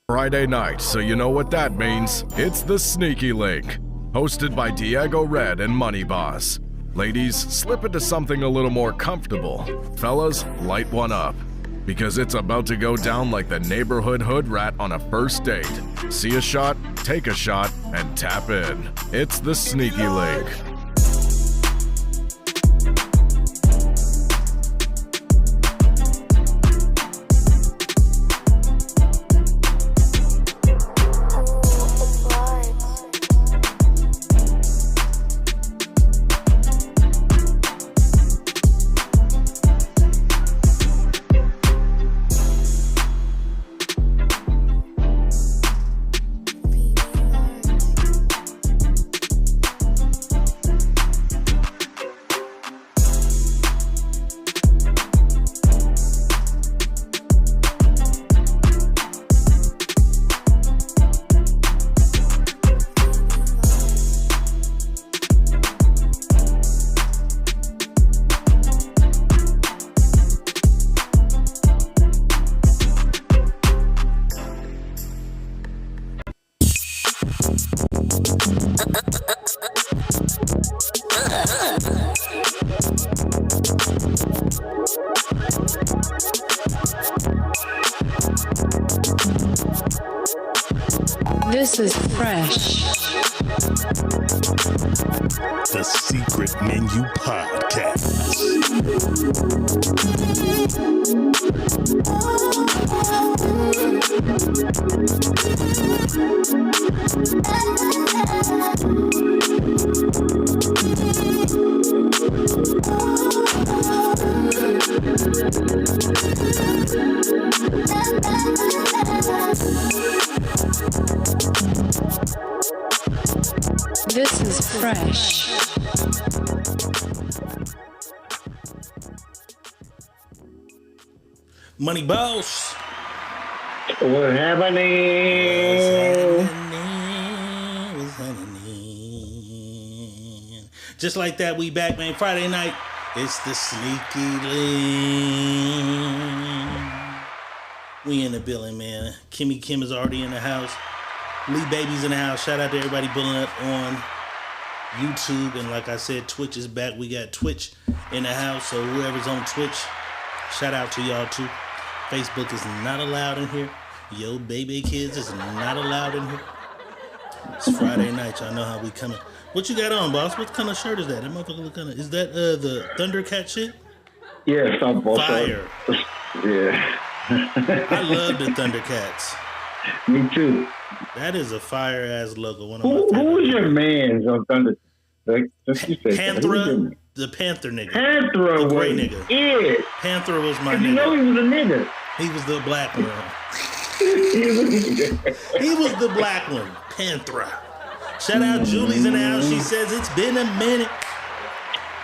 Friday night, so you know what that means. It's the Sneaky Link, hosted by Diego Red and Money Boss. Ladies, slip into something a little more comfortable. Fellas, light one up, because it's about to go down like the neighborhood hood rat on a first date. See a shot, take a shot, and tap in. It's the Sneaky Link. This is fresh. The Secret Menu Podcast. This is fresh. Money Boss. What's happening? What's happening? Just like that, we back, man. Friday night, it's the Sneaky Link. We in the building, man. Kimmy Kim is already in the house. Lee Baby's in the house. Shout out to everybody pulling up on YouTube. And like I said, Twitch is back. We got Twitch in the house. So whoever's on Twitch, shout out to y'all too. Facebook is not allowed in here. Yo, baby kids is not allowed in here. It's Friday night. Y'all know how we coming. What you got on, boss? What kind of shirt is that? That motherfucker look kind of... Is that the Thundercat shit? Yeah, softball Fire. Shirt. Yeah. I love the Thundercats. Me too. That is a fire-ass logo. One of Who my was your man on Thunder? Like, Panthera, the Panther nigga. Panthera the gray was nigga. it. Panthera was my nigga. You know he was a nigga. He was the black one. He was the black one. Panthera. Shout out Julie's in the house. She says it's been a minute.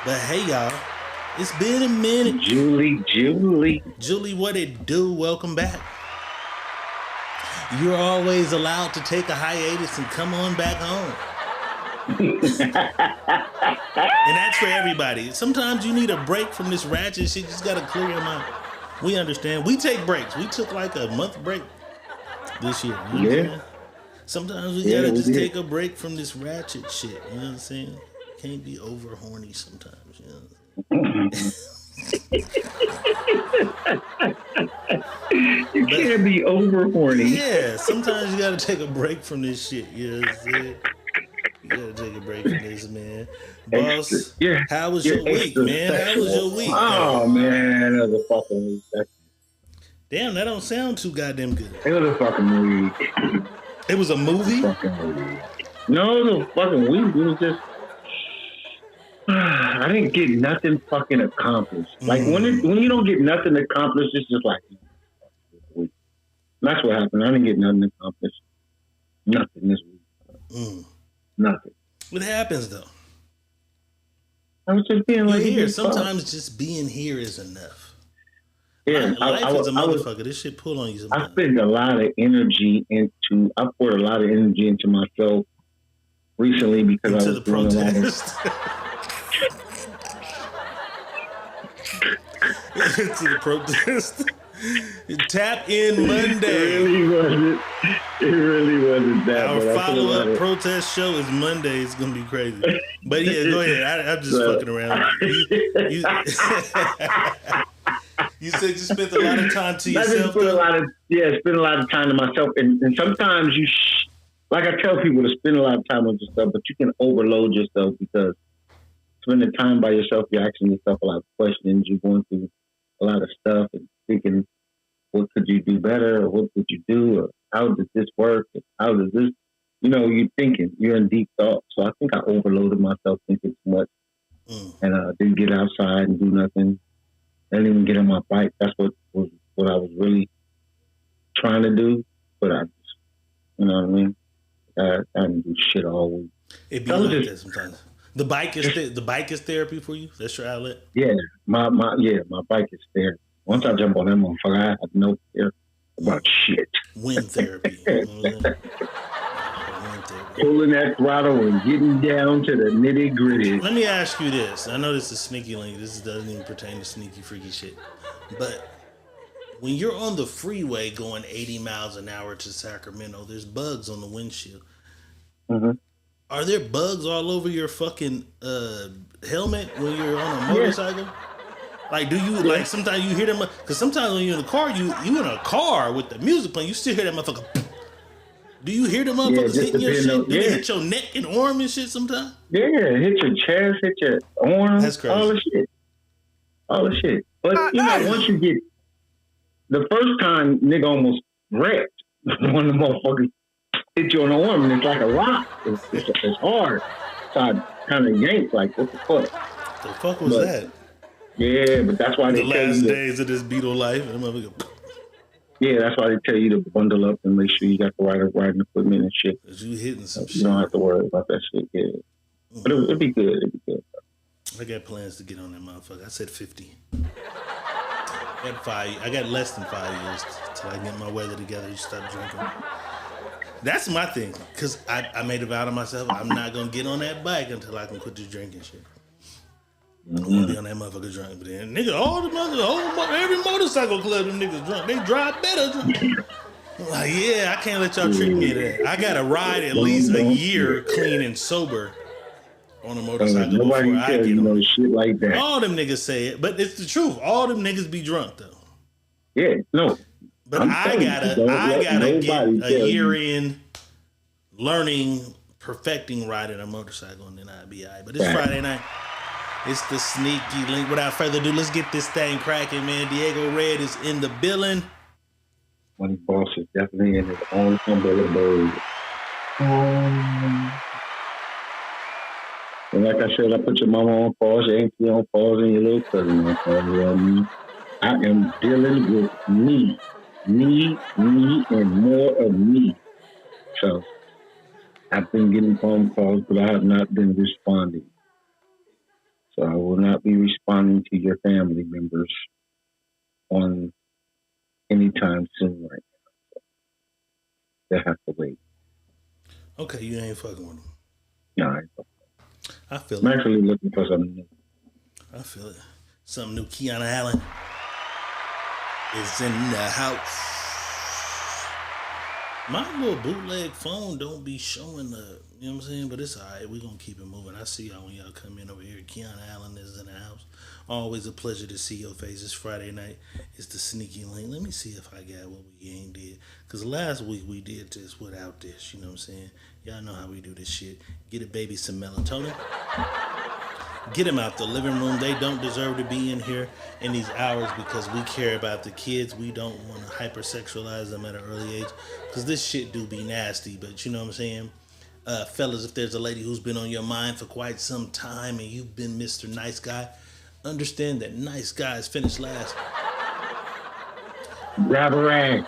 But hey, y'all. It's been a minute. Julie, what it do? Welcome back. You're always allowed to take a hiatus and come on back home. And that's for everybody. Sometimes you need a break from this ratchet shit. You just gotta clear your mind. We understand. We take breaks. We took like a month break this year. You know what I'm saying? Sometimes we gotta just take a break from this ratchet shit. You know what I'm saying? Can't be over horny sometimes. You know? You can't be over horny. Yeah, sometimes you gotta take a break from this shit. You know what I'm saying? You gotta take a break from this, man. Boss, how was your week, man? How was your week? Oh, man, that was a fucking week. Damn, that don't sound too goddamn good. It was a fucking week. It was a movie? No, it was a fucking week. It was just... I didn't get nothing fucking accomplished. Like, when you don't get nothing accomplished, it's just like... That's what happened. I didn't get nothing accomplished. Nothing this week. Nothing. What happens, though? I was just being like... Here. Sometimes just being here is enough. Yeah. Life is a motherfucker. This shit pull on you sometimes. I spent a lot of energy into... I poured a lot of energy into myself recently because I was doing a lot of... To the protest. Tap in Monday. It really wasn't that. Our but follow-up protest show is Monday. It's gonna be crazy. But yeah, go ahead. I'm just fucking around. You said you spent a lot of time to yourself. Spend a lot of time to myself, and sometimes like I tell people to spend a lot of time on yourself, but you can overload yourself because spending time by yourself, you're asking yourself a lot of questions. You're going through a lot of stuff and thinking, what could you do better, or what could you do, or how does this work, and how does this, you're thinking, you're in deep thought. So I think I overloaded myself thinking too much, and didn't get outside and do nothing. I didn't even get on my bike. That's what I was really trying to do, but I just, you know what I mean? I didn't do shit all week. It be like that sometimes. The bike is therapy for you. That's your outlet. Yeah, my bike is therapy. Once I jump on that motherfucker, I have no care about shit. Wind therapy. Pulling that throttle and getting down to the nitty gritty. Let me ask you this. I know this is sneaky link. This doesn't even pertain to sneaky freaky shit. But when you're on the freeway going 80 miles an hour to Sacramento, there's bugs on the windshield. Mm-hmm. Are there bugs all over your fucking helmet when you're on a motorcycle? Like, do you, like, sometimes you hear them, because sometimes when you're in the car, you in a car with the music playing, you still hear that motherfucker. Do you hear them motherfuckers hitting your shit? Do they hit your neck and arm and shit sometimes? Yeah, hit your chest, hit your arm. That's crazy. All the shit. But, once you get, the first time, nigga almost wrecked. One of the motherfuckers hit you on the arm, and it's like a rock. It's hard. So I kind of yanked, like, what the fuck? The fuck was that? Yeah, but that's why they tell you. The last days of this Beatle life. Yeah, that's why they tell you to bundle up and make sure you got the right riding equipment and shit. You hitting some shit. You don't have to worry about that shit, yeah. But it'll be good. I got plans to get on that motherfucker. I said 50. I got less than 5 years till I get my weather together. You stop drinking. That's my thing, because I made a vow to myself, I'm not going to get on that bike until I can quit this drinking shit. I'm going to be on that motherfucker drunk. But then, nigga, every motorcycle club, them niggas drunk. They drive better drunk. I'm like, yeah, I can't let y'all trick me to that. I got to ride at least a year clean and sober on a motorcycle before I get on shit like that. All them niggas say it, but it's the truth. All them niggas be drunk, though. Yeah, no. But I gotta get a year in learning, perfecting riding a motorcycle, and then I'll be all right. But it's Friday night. It's the sneaky link. Without further ado, let's get this thing cracking, man. Diego Red is in the building. Money Boss is definitely in his own umbrella bird. And like I said, I put your mama on pause, your auntie on pause, and your little cousin on pause. I am dealing with me, and more of me. So I've been getting phone calls, but I have not been responding. So I will not be responding to your family members on anytime soon right now. So they have to wait. Okay, you ain't fucking with them. No, I ain't fucking with them. I feel it. I'm actually looking for something new. I feel it. Something new. Kiana Allen is in the house. My little bootleg phone don't be showing the, you know what I'm saying? But it's all right. We're going to keep it moving. I see y'all when y'all come in over here. Kiana Allen is in the house. Always a pleasure to see your face. It's Friday night. It's the sneaky link. Let me see if I got what we ain't did. Because last week we did this without this. You know what I'm saying? Y'all know how we do this shit. Get a baby some melatonin. Get them out the living room. They don't deserve to be in here in these hours because we care about the kids. We don't want to hypersexualize them at an early age because this shit do be nasty. But you know what I'm saying? Fellas, if there's a lady who's been on your mind for quite some time and you've been Mr. Nice Guy, understand that nice guys finish last. Grab a rag.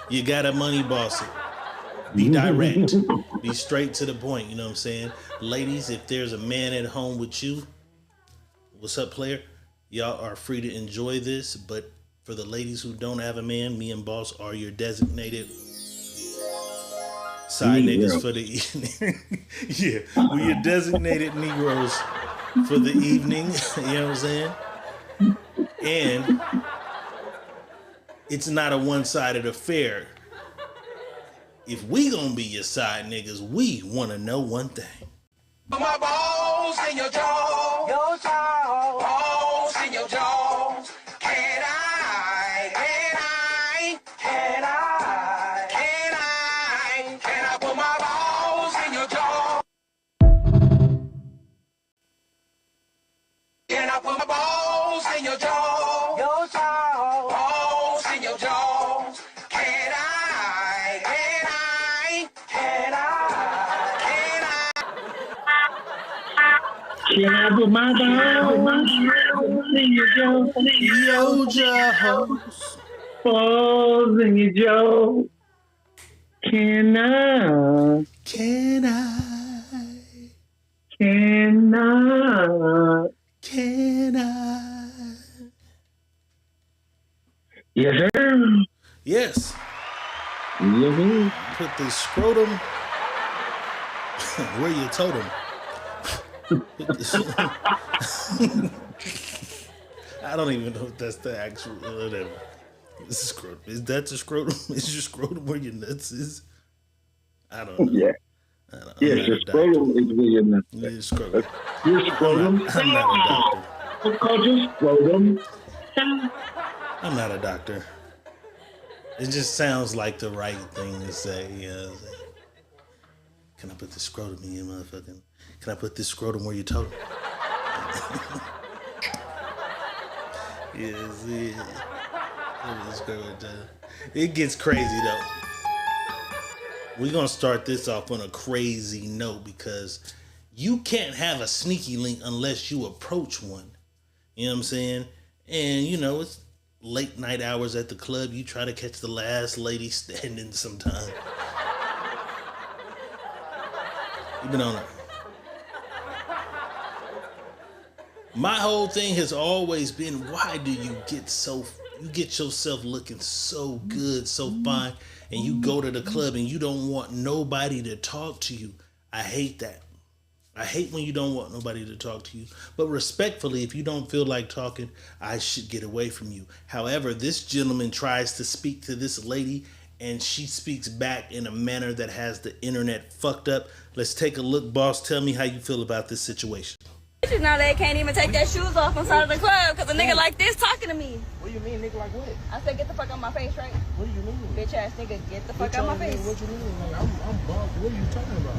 You gotta money boss it. Be direct. Be straight to the point, you know what I'm saying? Ladies, if there's a man at home with you, what's up, player? Y'all are free to enjoy this, but for the ladies who don't have a man, me and Boss are your designated side niggas for the evening. Yeah, we're your designated Negroes for the evening, you know what I'm saying? And it's not a one-sided affair. If we gonna be your side niggas, we wanna know one thing. My balls in your jaw, your jaw, balls in your jaw. Can I put my balls in your jaw? Can I put my balls in your jaw, your jaw, balls in your jaw? Can I put my balls in your jaw? Yo, Joe. Balls in your jaw. Can I? Can I? Yes, sir. Yes. Mm-hmm. Put the scrotum where you told him. I don't even know if that's the actual whatever. This is scrotum. Is that the scrotum? Is your scrotum where your nuts is? I don't know. Yeah. Yes, your scrotum is where your nuts is. Yeah, scrotum. Your scrotum. I'm not a doctor. It's called your scrotum. I'm not a doctor. It just sounds like the right thing to say. You know what I'm saying? Can I put this scrotum in your motherfucking... Can I put this scrotum where you told him? Yes, it gets crazy though. We're gonna start this off on a crazy note because you can't have a sneaky link unless you approach one. You know what I'm saying? And you know, it's late night hours at the club. You try to catch the last lady standing sometime. You've been on it. My whole thing has always been, why do you get yourself looking so good, so fine, and you go to the club and you don't want nobody to talk to you? I hate that. I hate when you don't want nobody to talk to you. But respectfully, if you don't feel like talking, I should get away from you. However, this gentleman tries to speak to this lady and she speaks back in a manner that has the internet fucked up. Let's take a look, boss. Tell me how you feel about this situation. Bitches now they can't even take their shoes off inside of the club because a nigga like this talking to me. What do you mean, nigga, like what? I said, get the fuck out my face, right? What do you mean? Bitch ass nigga, get the fuck out my face. What you mean? Like, I'm bugged. What are you talking about?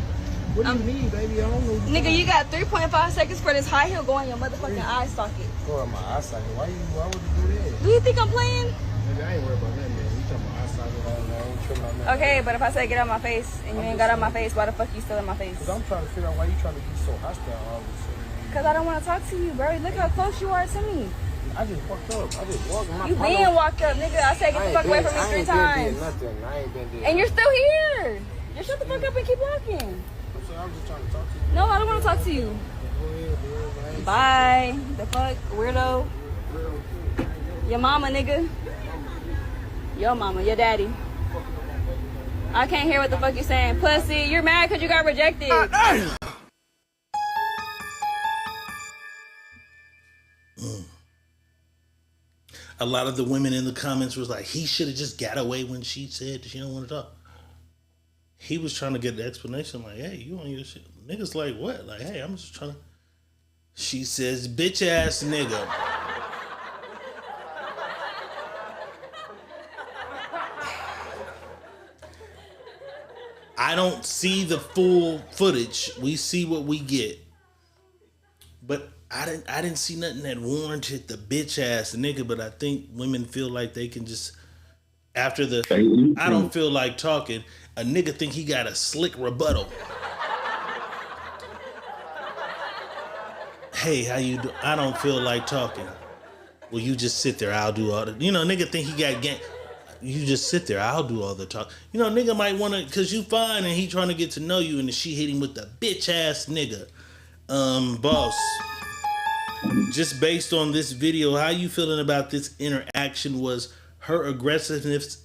What do you mean, baby? I don't know. Nigga, you got 3.5 seconds for this high heel going in your motherfucking eye socket. Go in my eye socket. Why would you do that? Do you think I'm playing? Nigga, I ain't worried about that, man. You talking about eye socket all night. I ain't tripping on that. Okay, but if I say get out my face and you ain't got out my face, why the fuck you still in my face? Because I'm trying to figure out why you trying to be so hostile all of a sudden. Because I don't want to talk to you, bro. Look how close you are to me. I just walked up. I just walked. You been walked up, nigga. I said get the fuck away from me 3 times. Nothing. I ain't been there. And you're still here. Just shut the fuck up and keep walking. I'm just trying to talk to you. No, I don't want to talk to you. Go ahead, dude. Bye. The fuck, weirdo. Your mama, nigga. Your mama, your daddy. I can't hear what the fuck you're saying. Pussy, you're mad because you got rejected. A lot of the women in the comments was like, he should have just got away when she said she don't want to talk. He was trying to get the explanation like, hey, you on your shit. Niggas like, what? Like, hey, I'm just trying to. She says, bitch ass nigga. I don't see the full footage. We see what we get. But I didn't see nothing that warranted the bitch ass nigga, but I think women feel like they can just, after the I don't feel like talking, a nigga think he got a slick rebuttal. Hey, how you do? I don't feel like talking. Well, you just sit there, I'll do all the, nigga think he got gang. You just sit there, I'll do all the talk. Nigga might want to, cause you fine and he trying to get to know you and she hit him with the bitch ass nigga. Boss, just based on this video, how you feeling about this interaction? Was her aggressiveness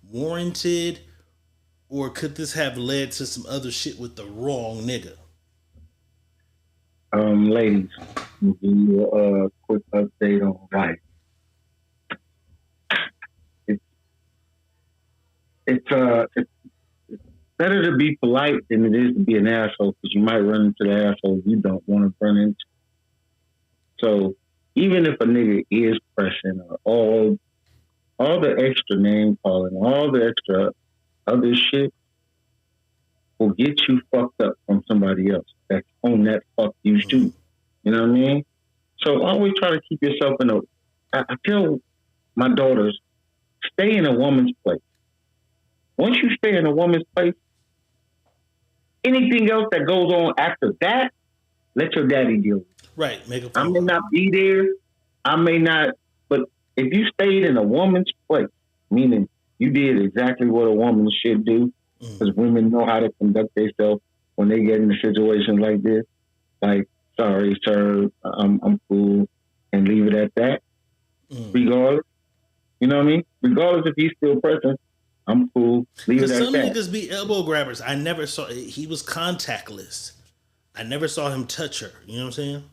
warranted, or could this have led to some other shit with the wrong nigga? Ladies, I'll give you a quick update on life. it's better to be polite than it is to be an asshole, because you might run into the asshole you don't want to run into. So even if a nigga is pressing, or all the extra name calling, all the extra other shit will get you fucked up from somebody else that's on that fuck you too. You know what I mean? So always try to keep yourself in a. I tell my daughters, stay in a woman's place. Once you stay in a woman's place, anything else that goes on after that, let your daddy deal with it. Right. Make a I may not be there. I may not. But if you stayed in a woman's place, meaning you did exactly what a woman should do, because women know how to conduct themselves when they get in a situation like this. Like, sorry, sir, I'm cool, and leave it at that. Regardless, you know what I mean? Regardless if he's still present, I'm cool. Leave it at some that. niggas be elbow grabbers. I never saw. He was contactless. I never saw him touch her. You know what I'm saying?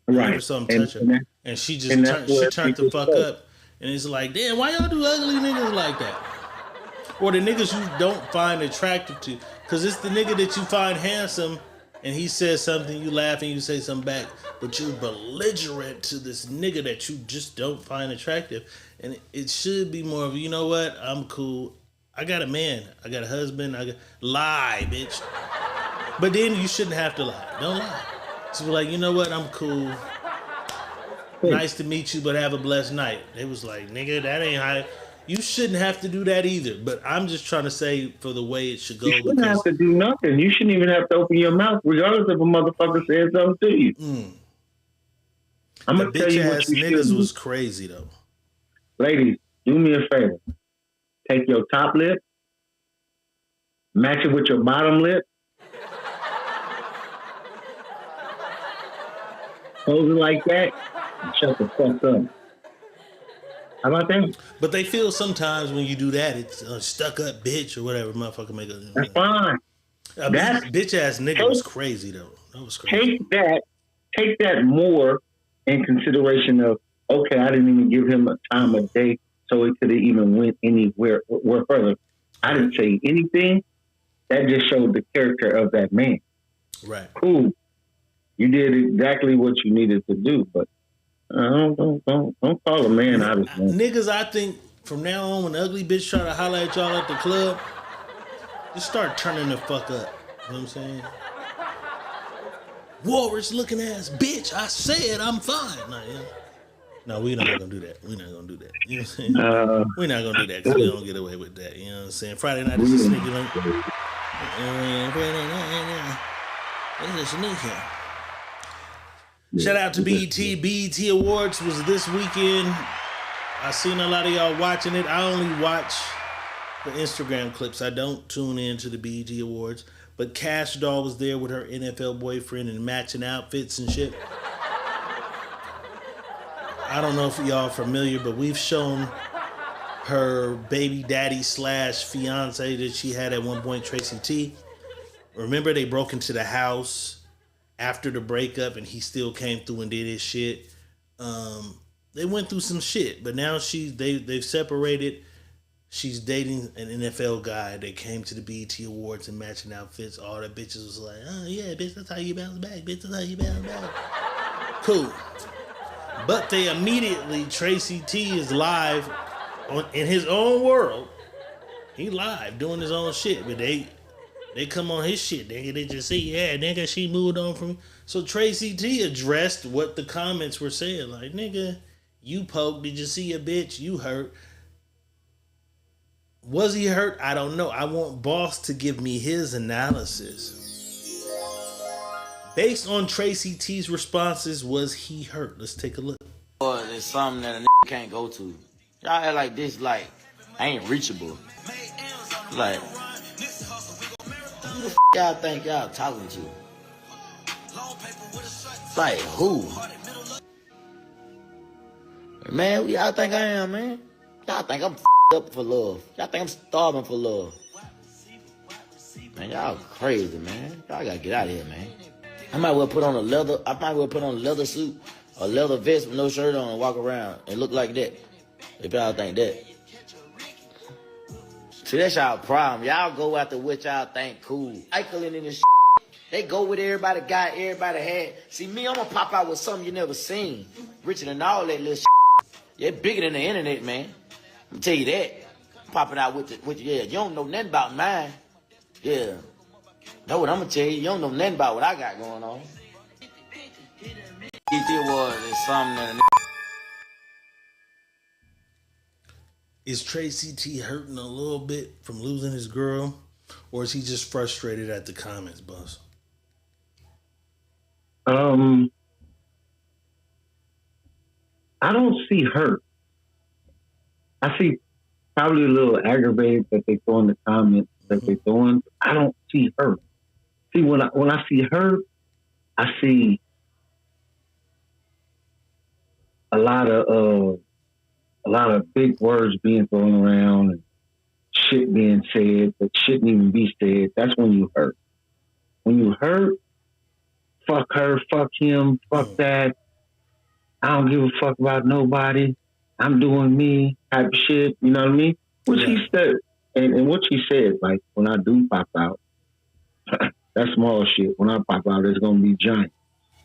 Right. I never saw him touch her, and she just turned the fuck up. And it's like, damn, why y'all do ugly niggas like that? Or the niggas you don't find attractive to, because it's the nigga that you find handsome, and he says something, you laugh and you say something back, but you're belligerent to this nigga that you just don't find attractive. And it should be more of, you know what, I'm cool. I got a man. I got a husband. Lie, bitch. But then you shouldn't have to lie. Don't lie. Just be like, you know what, I'm cool. Nice to meet you, but have a blessed night. It was like, nigga, that ain't how. You shouldn't have to do that either. But I'm just trying to say for the way it should go. You shouldn't have to do nothing. You shouldn't even have to open your mouth, regardless if a motherfucker says something to you. I'm gonna tell you what you niggas was crazy though. Ladies, do me a favor. Take your top lip, match it with your bottom lip, hold it like that, and shut the fuck up. How about that? But they feel sometimes when you do that, it's stuck up bitch or whatever motherfucker make it. That's fine. That bitch ass nigga was crazy though. That was crazy. Take that more in consideration of, okay, I didn't even give him a time of day so it could have even went anywhere further. I didn't say anything. That just showed the character of that man. Right. Cool. You did exactly what you needed to do, but don't call a man out of his name. Niggas, I think from now on, when the ugly bitch try to holler at y'all at the club, just start turning the fuck up. You know what I'm saying? Walrus looking ass bitch, I said I'm fine. No, we're not gonna do that. We're not gonna do that. You know what I'm saying? We're not gonna do that because we don't get away with that. You know what I'm saying? Friday night is a sneaky link. It's a sneaky. Shout out to BET. BET Awards was this weekend. I seen a lot of y'all watching it. I only watch the Instagram clips. I don't tune in to the BET Awards. But Cash Doll was there with her NFL boyfriend in matching outfits and shit. I don't know if y'all familiar, but we've shown her baby daddy / fiance that she had at one point, Tracy T. Remember they broke into the house after the breakup and he still came through and did his shit. They went through some shit, but now they've separated. She's dating an NFL guy. They came to the BET Awards in matching outfits. All the bitches was like, oh yeah, bitch, that's how you bounce back. Bitch, that's how you bounce back. Cool. But they immediately, Tracy T is live in his own world. He live doing his own shit, but they come on his shit, nigga. They just say, yeah, nigga, she moved on from me. So Tracy T addressed what the comments were saying. Like, nigga, you poked. Did you see a bitch? You hurt. Was he hurt? I don't know. I want Boss to give me his analysis. Based on Tracy T's responses, was he hurt? Let's take a look. Or it's something that a nigga can't go to. Y'all act like this, like, ain't reachable. Like, who the f*** y'all think y'all talking to? Like, who? Man, who y'all think I am, man? Y'all think I'm up for love. Y'all think I'm starving for love. Man, y'all crazy, man. Y'all gotta get out of here, man. I might well put on a leather suit, a leather vest with no shirt on and walk around and look like that. If y'all think that. See, that's y'all problem. Y'all go after what y'all think cool. Eichling in this shit. They go with everybody got, everybody had. See, me, I'm gonna pop out with something you never seen. Richer than all that little shit. Yeah, bigger than the internet, man. I'm tell you that. I'm popping out with yeah, you don't know nothing about mine. Yeah. That's what I'm gonna tell you. You don't know nothing about what I got going on. It was something that Is Tracy T hurting a little bit from losing his girl, or is he just frustrated at the comments, Buzz? I don't see hurt. I see probably a little aggravated that they throw in the comments that they throwing. I don't see hurt. See, when I see hurt, I see a lot of big words being thrown around and shit being said that shouldn't even be said. That's when you hurt. When you hurt, fuck her, fuck him, fuck that. I don't give a fuck about nobody. I'm doing me type of shit. You know what I mean? Which he said, and what he said, like, when I do pop out, that small shit, when I pop out, it's going to be giant.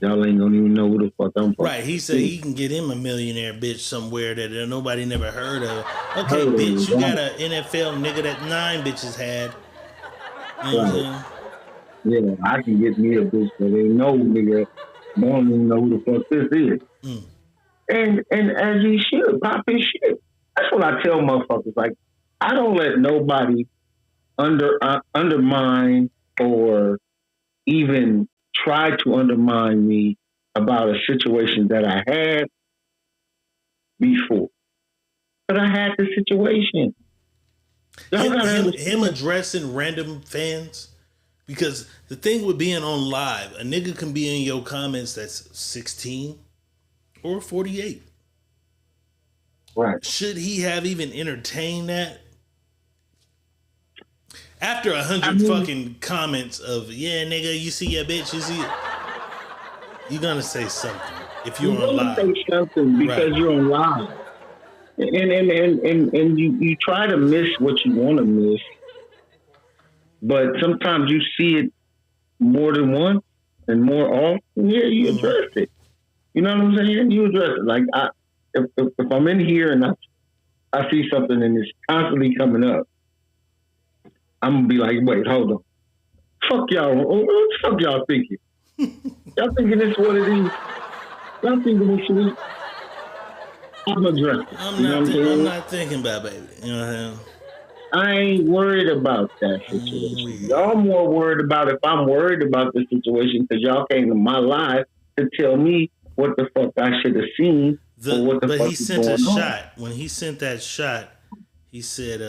Y'all ain't going to even know who the fuck I'm from. Right. He said he can get him a millionaire bitch somewhere that nobody never heard of. Okay, bitch, you got an NFL nigga that 9 bitches had. You know what I'm saying? Yeah, I can get me a bitch that ain't no nigga. Don't even know who the fuck this is. And as he should, pop his shit. That's what I tell motherfuckers. Like, I don't let nobody undermine or even try to undermine me about a situation that I had before. But I had the situation. Him addressing random fans. Because the thing with being on live, a nigga can be in your comments that's 16 or 48. Right. Should he have even entertained that? After 100 fucking comments of, yeah, nigga, you see your bitch, you see it. You're going to say something if you're on live. Say something because you're on live. And you try to miss what you want to miss. But sometimes you see it more than once and more often. Yeah, you address it. You know what I'm saying? You address it. Like, if I'm in here and I see something and it's constantly coming up, I'm going to be like, wait, hold on. Fuck y'all. What the fuck y'all thinking? Y'all thinking this is what it is? Y'all thinking this is? I'm addressing it. I'm not thinking about baby. You know what I'm saying? I ain't worried about that situation. Y'all more worried about if I'm worried about the situation because y'all came to my life to tell me what the fuck I should have seen or what the fuck he sent a shot. When he sent that shot, he said,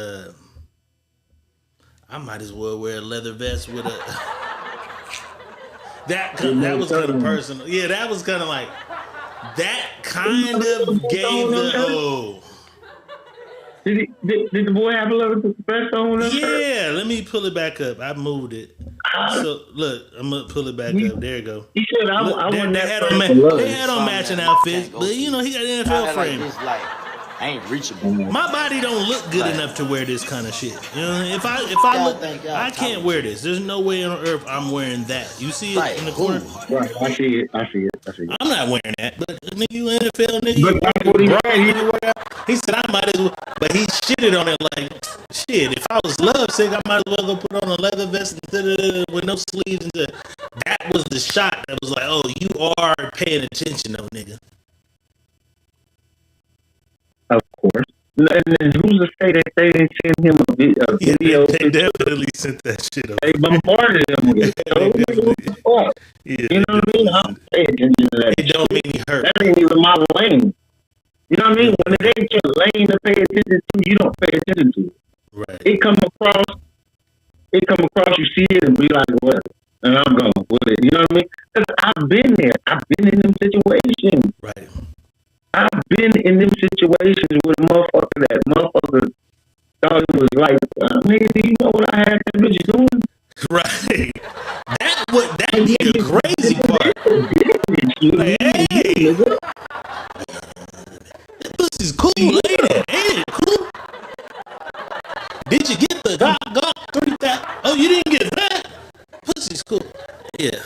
I might as well wear a leather vest with a... that was kind of personal. Yeah, that was kind of like... That kind of gave the... Did the boy have a leather vest on? Yeah, let me pull it back up. I moved it. So look, I'm gonna pull it back up. There you go. He said they had on matching outfits, but you know he got an NFL frame. I ain't reachable. My body don't look good enough to wear this kind of shit. You know, if I look, I can't wear this. There's no way on earth I'm wearing that. You see it in the corner? Right, I see it. I'm not wearing that, but nigga, you NFL nigga. But that's what he said. He said I might as well, but he shitted on it like, shit, if I was lovesick, I might as well go put on a leather vest with no sleeves. That was the shot that was like, oh, you are paying attention though, nigga. Of course. And then who's to say that they didn't send him a video? They definitely sent that shit up. They bombarded him with it. You know what I mean? I'm paying attention to that. It don't mean he hurt. That ain't even my lane. You know what I mean? When it ain't your lane to pay attention to, you don't pay attention to it. Right. It come across, you see it and be like, what? And I'm going with it. You know what I mean? Because I've been there. I've been in them situations. Right. I've been in them situations with a motherfucker thought it was like, nigga, do you know what I had that bitch doing? Right. That be the crazy part. Like, hey, that pussy's cool, ain't it? Ain't it cool? Did you get Go, 3,000. Oh, you didn't get that? Pussy's cool. Yeah,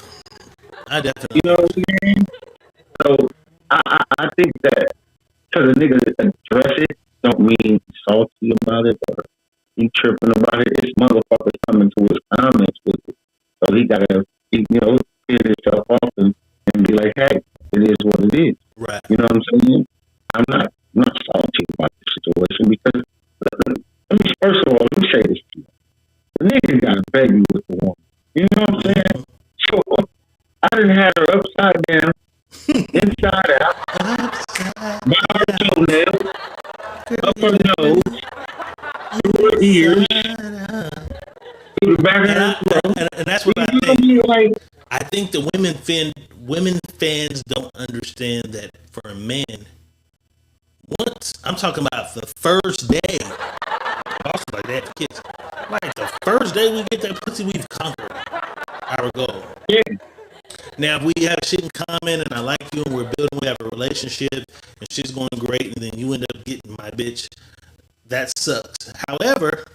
I definitely. You know what I'm saying? So I think that because a nigga address it don't mean salty about it or he tripping about it. It's motherfuckers coming to his comments with it. So he gotta, get himself off and be like, hey, it is what it is. Right. You know what I'm saying? I'm not salty about the situation because first of all, let me say this to you. The nigga got a baby with the woman. You know what I'm saying? So I done had her upside down, inside out, by her toenail, up her nose, through her ears, through the back of her throat. And that's what I think. I think the women fans don't understand that for a man, once I'm talking about the first day, also like they have kids, like the first day we get that pussy, we've conquered our goal. Yeah. Now, if we have shit in common and I like you and we're building, we have a relationship and shit's going great, and then you end up getting my bitch, that sucks. However,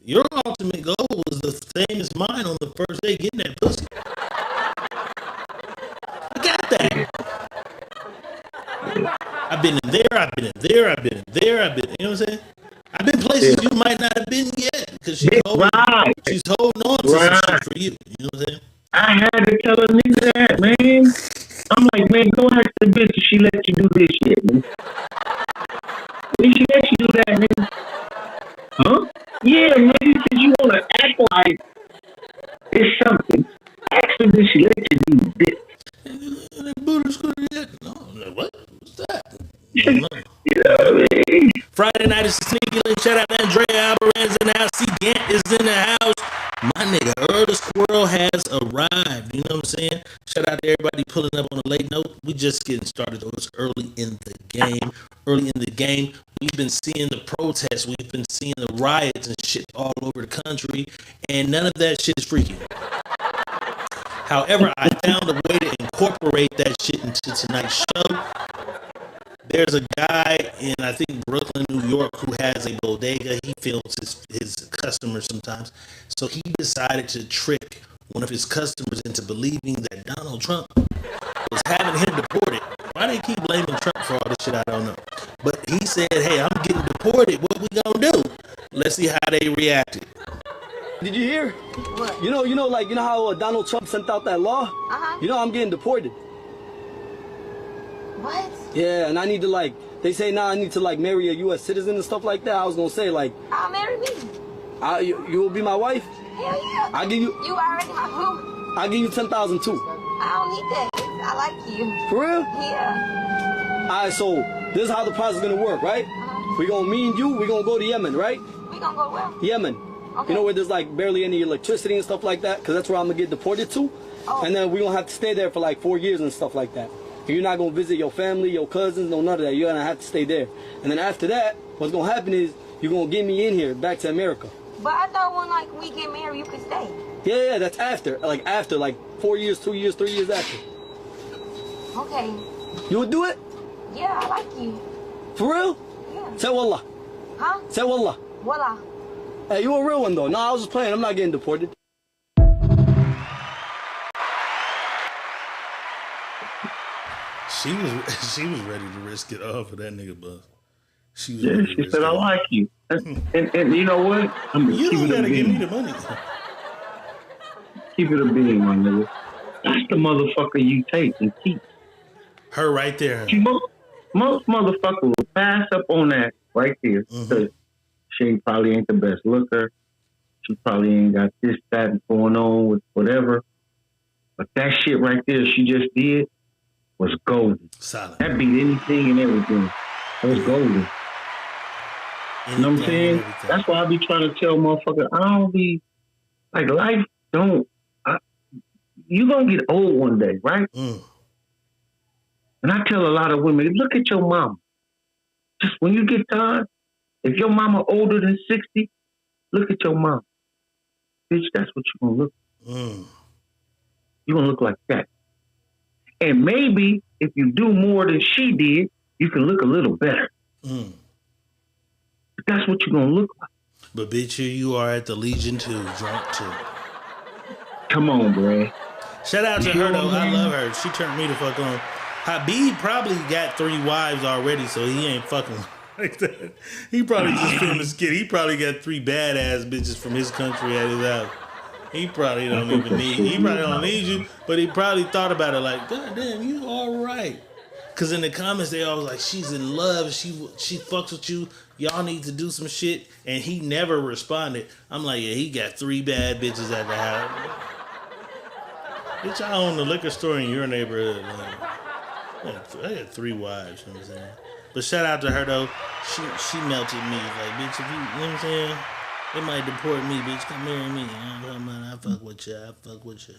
your ultimate goal was the same as mine on the first day, getting that pussy. I got that. I've been in there, I've been in there, I've been in there, I've been, you know what I'm saying? I've been places you might not have been yet because she's holding on to some shit for you. You know what I'm saying? I had to tell a nigga that, man. I'm like, man, go ask the bitch if she let you do this shit, man. Did she let you do that, man? Huh? Yeah, maybe since you want to act like it's something. Ask her, did she let you do this? What? What's that? You know what I mean? Friday night is the Sneaky Link. Shout out to Andrea Alvarez in the house. C. Gant is in the house. My nigga Earl the Squirrel has arrived. You know what I'm saying? Shout out to everybody pulling up on a late note. We just getting started. It's early in the game. We've been seeing the protests. We've been seeing the riots and shit all over the country. And none of that shit is freaky. However, I found a way to incorporate that shit into tonight's show. There's a guy in, I think, Brooklyn, New York, who has a bodega. He films his customers sometimes. So he decided to trick one of his customers into believing that Donald Trump was having him deported. Why they keep blaming Trump for all this shit, I don't know. But he said, hey, I'm getting deported. What we gonna do? Let's see how they reacted. Did you hear? What? You know how Donald Trump sent out that law? Uh-huh. You know I'm getting deported. What? Yeah, and I need to they say now I need to marry a U.S. citizen and stuff like that. I was gonna say I'll marry me. You will be my wife? Hell yeah. I'll give you. You already my boo. I'll give you 10,000 too. I don't need that. I like you. For real? Yeah. All right, so this is how the process is gonna work, right? We me and you, we gonna go to Yemen, right? We gonna go where? Yemen. Okay. You know where there's barely any electricity and stuff like that, because that's where I'm gonna get deported to. Oh. And then we gonna have to stay there for 4 years and stuff like that. You're not going to visit your family, your cousins, none of that. You're going to have to stay there. And then after that, what's going to happen is you're going to get me in here, back to America. But I thought when, we get married, you could stay. Yeah, that's after. After 4 years, 2 years, 3 years after. Okay. You would do it? Yeah, I like you. For real? Yeah. Say wallah. Huh? Say wallah. Wallah. Hey, you a real one, though. No, I was just playing. I'm not getting deported. She was ready to risk it all for that nigga buzz. She said, I like you. And you know what? You don't gotta give me the money. Keep it a being, my nigga. That's the motherfucker you take and keep. Her right there. Most motherfuckers will pass up on that right there because she probably ain't the best looker. She probably ain't got this, that going on with whatever. But that shit right there she just did was golden. Solid. That beat anything and everything. It was golden. You know what I'm saying? That's why I be trying to tell motherfuckers, I don't be, life don't, you gonna get old one day, right? And I tell a lot of women, look at your mama. Just when you get tired, if your mama older than 60, look at your mom. Bitch, that's what you're gonna look like. You're gonna look like that. And maybe if you do more than she did, you can look a little better. But that's what you're gonna look like. But bitch, here you are at the Legion 2, drunk too. Come on, bro. Shout out to her though. I love her. She turned me the fuck on. Habib probably got 3 wives already, so he ain't fucking like that. He probably just filmed a skit. He probably got 3 badass bitches from his country at his house. He probably don't even need. He probably don't need you, but he probably thought about it like, God damn, you all right. Cause in the comments they always like, she's in love. She fucks with you. Y'all need to do some shit, and he never responded. I'm like, yeah, he got 3 bad bitches at the house. Bitch, I own the liquor store in your neighborhood. I got 3 wives, you know what I'm saying? But shout out to her though. She melted me. Like, bitch, if you know what I'm saying? They might deport me, bitch. Come marry me. You know what I'm saying? I fuck with you. I fuck with you.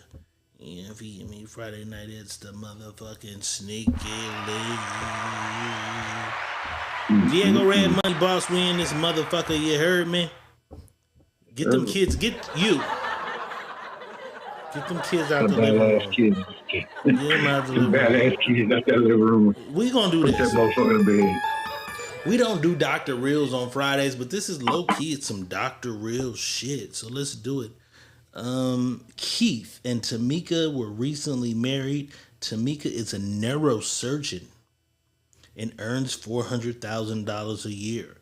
Yeah, if you get me Friday night, it's the motherfucking sneaky link. Diego Red Money Boss, we in this motherfucker. You heard me? Get them kids. Get them kids out the living room. Get them out the living room. Badass kids out the living room. We gonna do Put this. that motherfucker in bed. We don't do Dr. Reels on Fridays, but this is low key. It's some Dr. Real shit. So let's do it. Keith and Tamika were recently married. Tamika is a neurosurgeon and earns $400,000 a year.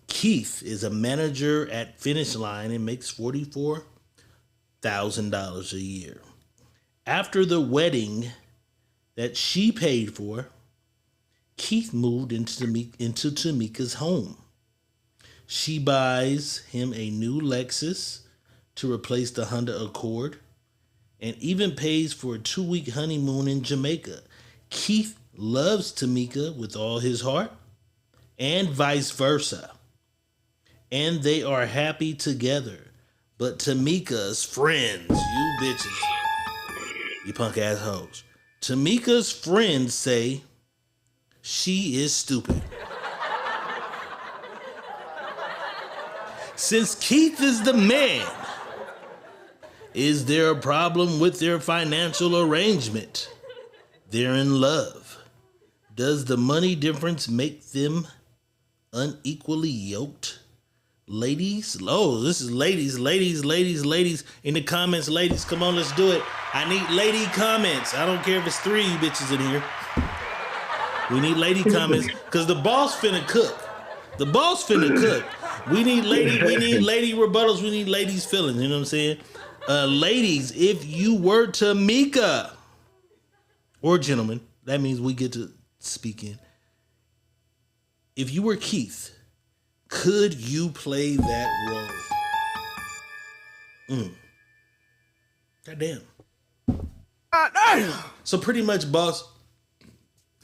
Keith is a manager at Finish Line and makes $44,000 a year. After the wedding that she paid for, Keith moved into Tamika's home. She buys him a new Lexus to replace the Honda Accord and even pays for a 2-week honeymoon in Jamaica. Keith loves Tamika with all his heart and vice versa. And they are happy together. But Tamika's friends, you bitches, you punk ass hoes. Tamika's friends say she is stupid. Since Keith is the man, is there a problem with their financial arrangement? They're in love. Does the money difference make them unequally yoked? Ladies, this is ladies in the comments. Ladies, come on, let's do it. I need lady comments. I don't care if it's 3 you bitches in here. We need lady comments because the boss finna cook. We need lady rebuttals. We need ladies feelings. You know what I'm saying? Ladies, if you were Tamika, or gentlemen, that means we get to speak in. If you were Keith, could you play that role? Goddamn. So pretty much, boss,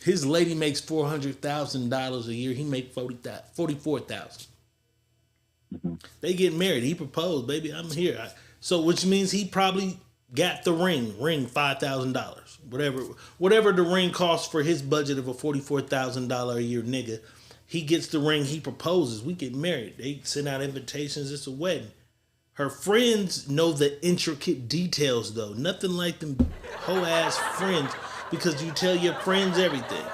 his lady makes $400,000 a year. He make $44,000. They get married. He proposed, baby. I'm here. So which means he probably got the ring $5,000, whatever the ring costs for his budget of a $44,000 a year nigga. He gets the ring. He proposes. We get married. They send out invitations. It's a wedding. Her friends know the intricate details though. Nothing like them hoe ass friends, because you tell your friends everything.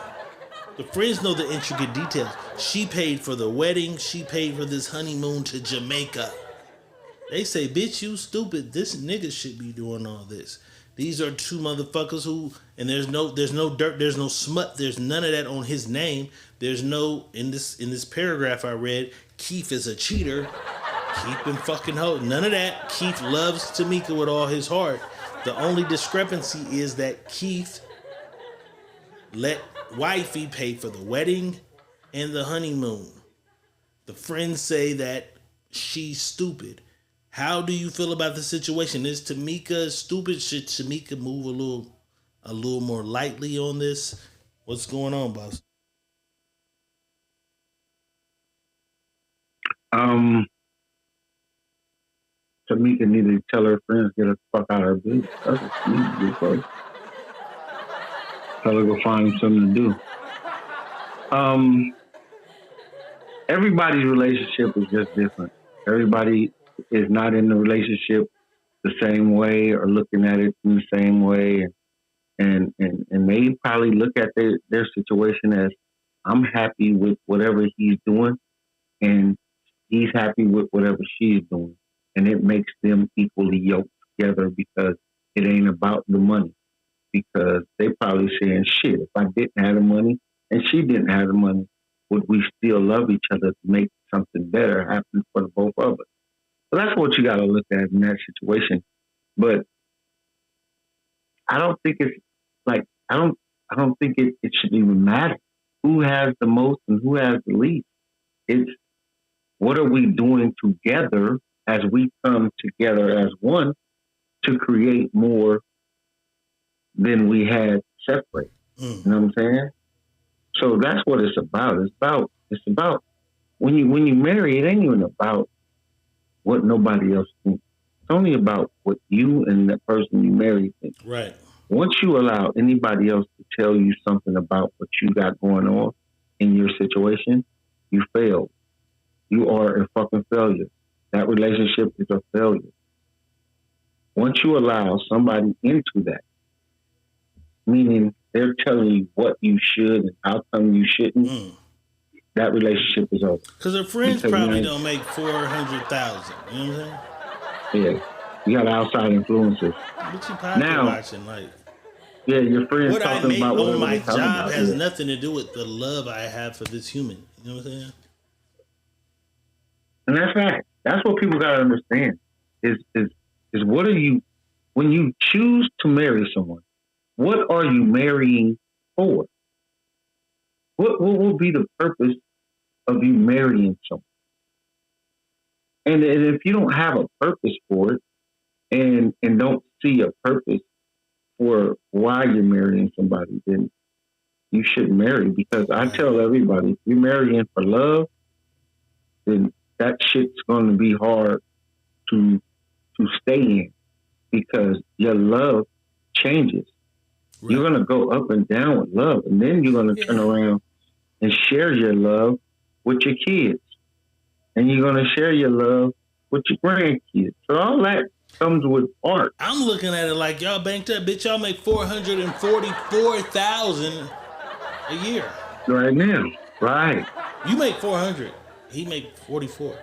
The friends know the intricate details. She paid for the wedding. She paid for this honeymoon to Jamaica. They say, bitch, you stupid. This nigga should be doing all this. These are 2 motherfuckers who, and there's no dirt, there's no smut, there's none of that on his name. There's no, in this paragraph I read, Keith is a cheater. Keith been fucking hoe. None of that. Keith loves Tamika with all his heart. The only discrepancy is that Keith let wifey pay for the wedding and the honeymoon. The friends say that she's stupid. How do you feel about the situation? Is Tamika stupid? Should Tamika move a little more lightly on this? What's going on, boss? Tamika needed to tell her friends get the fuck out of her business. That's what she needs to do first. Tell her go find something to do. Everybody's relationship is just different. Everybody is not in the relationship the same way or looking at it in the same way. And they probably look at their situation as, I'm happy with whatever he's doing, and he's happy with whatever she's doing. And it makes them equally yoked together because it ain't about the money. Because they probably saying, shit, if I didn't have the money and she didn't have the money, would we still love each other to make something better happen for the both of us? So that's what you got to look at in that situation. But I don't think it's like, I don't think it should even matter who has the most and who has the least. It's what are we doing together as we come together as one to create more than we had separate. You know what I'm saying? So that's what it's about. It's about when you marry, it ain't even about what nobody else thinks. It's only about what you and the person you marry think. Right. Once you allow anybody else to tell you something about what you got going on in your situation, you failed. You are a fucking failure. That relationship is a failure. Once you allow somebody into that, meaning they're telling you what you should and how come you shouldn't, that relationship is over. Because her friends probably don't make $400,000. You know what I'm saying? Yeah. You got outside influences. What you probably watching? Like, yeah, your friends what I talking make about on my talking job about, has yeah. nothing to do with the love I have for this human. You know what I'm saying? And that's right. That's what people gotta understand. Is what are you when you choose to marry someone, what are you marrying for? What will be the purpose of you marrying someone? And if you don't have a purpose for it and don't see a purpose for why you're marrying somebody, then you shouldn't marry. Because I tell everybody, if you're marrying for love, then that shit's going to be hard to stay in because your love changes. Right. You're going to go up and down with love, and then you're going to turn around and share your love with your kids, and you're going to share your love with your grandkids. So all that comes with art. I'm looking at it like y'all banked up, bitch. Y'all make $444,000 a year right now. Right. You make 400. He make 44.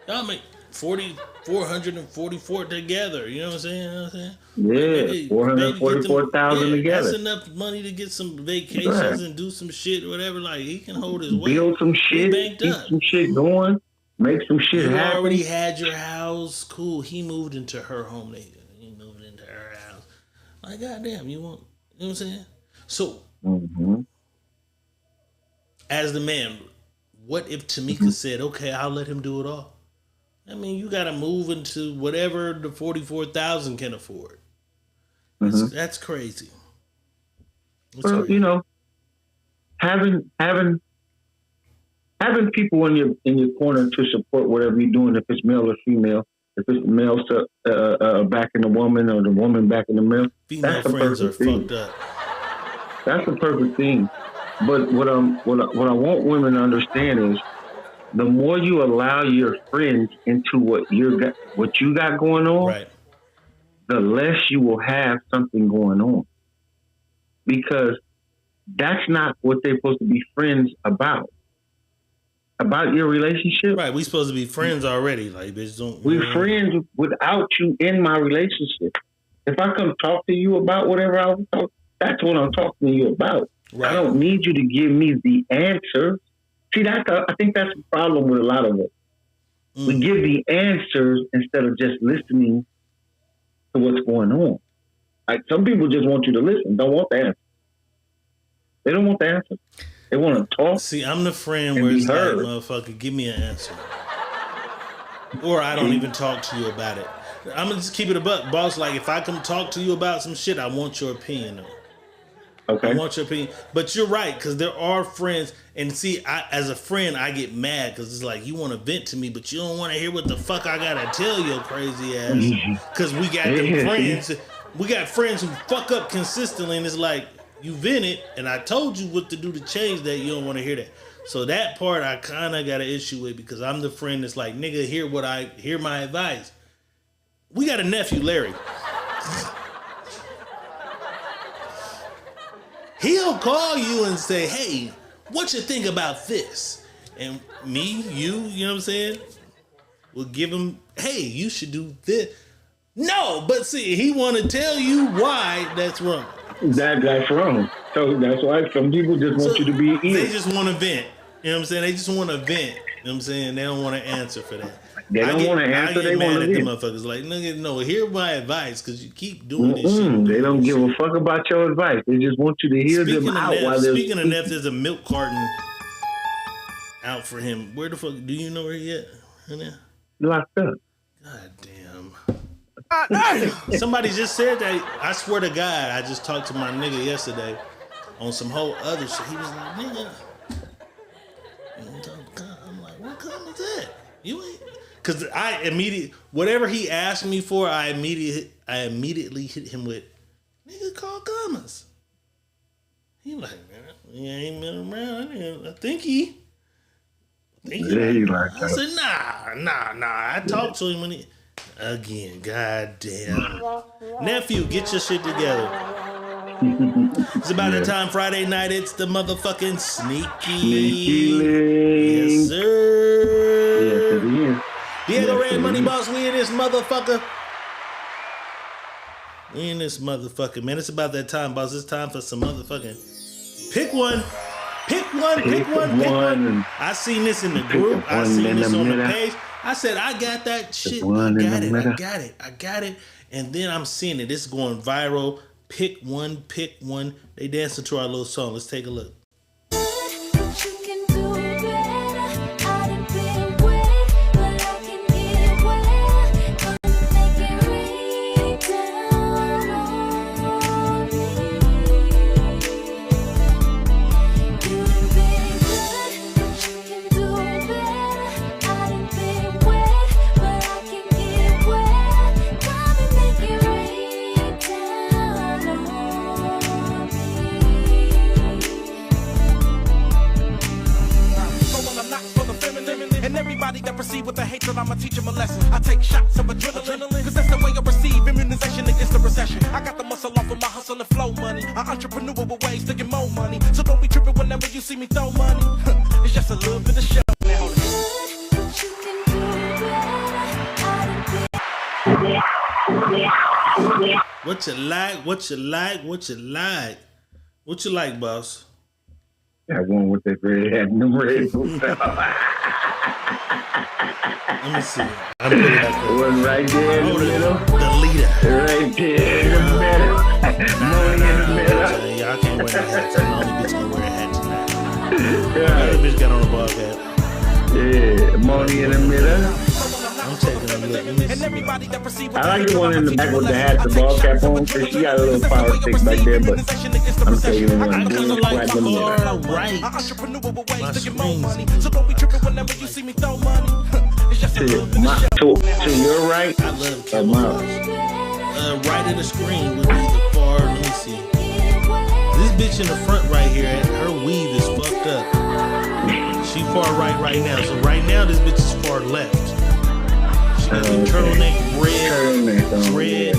Y'all make 444 together. You know what I'm saying? You know what I'm saying? Yeah, 444,000 together. That's enough money to get some vacations and do some shit or whatever. Like he can hold his weight. Build some shit, keep some shit going, make some shit happen. You already had your house, cool. He moved into her home. He moved into her house. Like goddamn, you know what I'm saying? So, as the man, what if Tamika said, "Okay, I'll let him do it all"? I mean, you got to move into whatever the 44,000 can afford. That's crazy. Well, you know, having people in your corner to support whatever you're doing, if it's male or female, if it's the male backing the woman or the woman backing the male, female friends are fucked up. That's the perfect thing. But what I want women to understand is, the more you allow your friends into what you got going on, right, the less you will have something going on. Because that's not what they're supposed to be friends about. About your relationship. Right, we supposed to be friends already. Like, bitch, don't. We're friends without you in my relationship. If I come talk to you about whatever I was talking, that's what I'm talking to you about. Right. I don't need you to give me the answer. See, I think that's the problem with a lot of us. We give the answers instead of just listening to what's going on. Like some people just want you to listen, don't want the answer. They don't want the answer. They want to talk. See, I'm the friend where it's like, motherfucker, give me an answer. Or I don't even talk to you about it. I'm going to just keep it a buck. Boss, like if I come talk to you about some shit, I want your opinion though. Okay. I want your opinion. But you're right, because there are friends. And see, as a friend, I get mad because it's like, you want to vent to me, but you don't want to hear what the fuck I got to tell your crazy ass. Because we got them friends. We got friends who fuck up consistently. And it's like, you vented, and I told you what to do to change that. You don't want to hear that. So that part I kind of got an issue with because I'm the friend that's like, nigga, hear my advice. We got a nephew, Larry. He'll call you and say, hey, what you think about this? And me, you know what I'm saying? will give him, hey, you should do this. No, but see, he want to tell you why that's wrong. That's wrong. So that's why some people just want you to be easy. They just want to vent. You know what I'm saying? They just want to vent. You know what I'm saying? They don't want to answer for that. They don't want to answer. They want to vent. vent. Motherfuckers like, nigga, no, hear my advice because you keep doing this shit. They don't give a fuck about your advice. They just want you to hear them out while they're speaking of Neff, there's a milk carton out for him. Where the fuck? Do you know where he at? Locked up. God damn. Somebody just said that. I swear to God, I just talked to my nigga yesterday on some whole other shit. He was like, nigga, I'm like, what cum is that? You ain't, because whatever he asked me for, I immediately hit him with, nigga, call commas. He like, man, he ain't been around. I think he. I said, nah. I talked to him when he. Again, goddamn. Nephew, get your shit together. It's about the time Friday night. It's the motherfucking Sneaky Link. Yes, sir. Yes, it is. Diego Red Money Boss, we in this motherfucker. We in this motherfucker, man. It's about that time, boss. It's time for some motherfucking. Pick one. Pick one. I seen this in the group. I seen this on the page. I said, I got that shit. I got it. And then I'm seeing it. It's going viral. Pick one. They dancing to our little song. Let's take a look. With the hatred, I'ma teach him a lesson. I take shots of adrenaline, cause that's the way I receive immunization against the recession. I got the muscle off of my hustle and flow money. I entrepreneur with ways to get more money. So don't be tripping whenever you see me throw money. It's just a little bit of show. What you like, boss? That one with the red hat and the red boots. Let me see. I'm putting it up there. One right there in the middle. The leader. Right there in the middle. Money in the middle. Y'all can't wear that hat. I'm the only bitch gonna wear a hat tonight. The other bitch got on a ball cap. Yeah, money in the middle. I'm taking a look. Let me see. I like the one in the back with the hat, the ball cap on, because she got a little power stick back there, but I'm taking the one. I kind of like the far right. My screen's so don't be tripping whenever you see me throw money. To your right, I love camouflage. Right of the screen would be the far. Let me see. This bitch in the front right here, her weave is fucked up. She far right now. So right now, this bitch is far left. She got the turtleneck, red.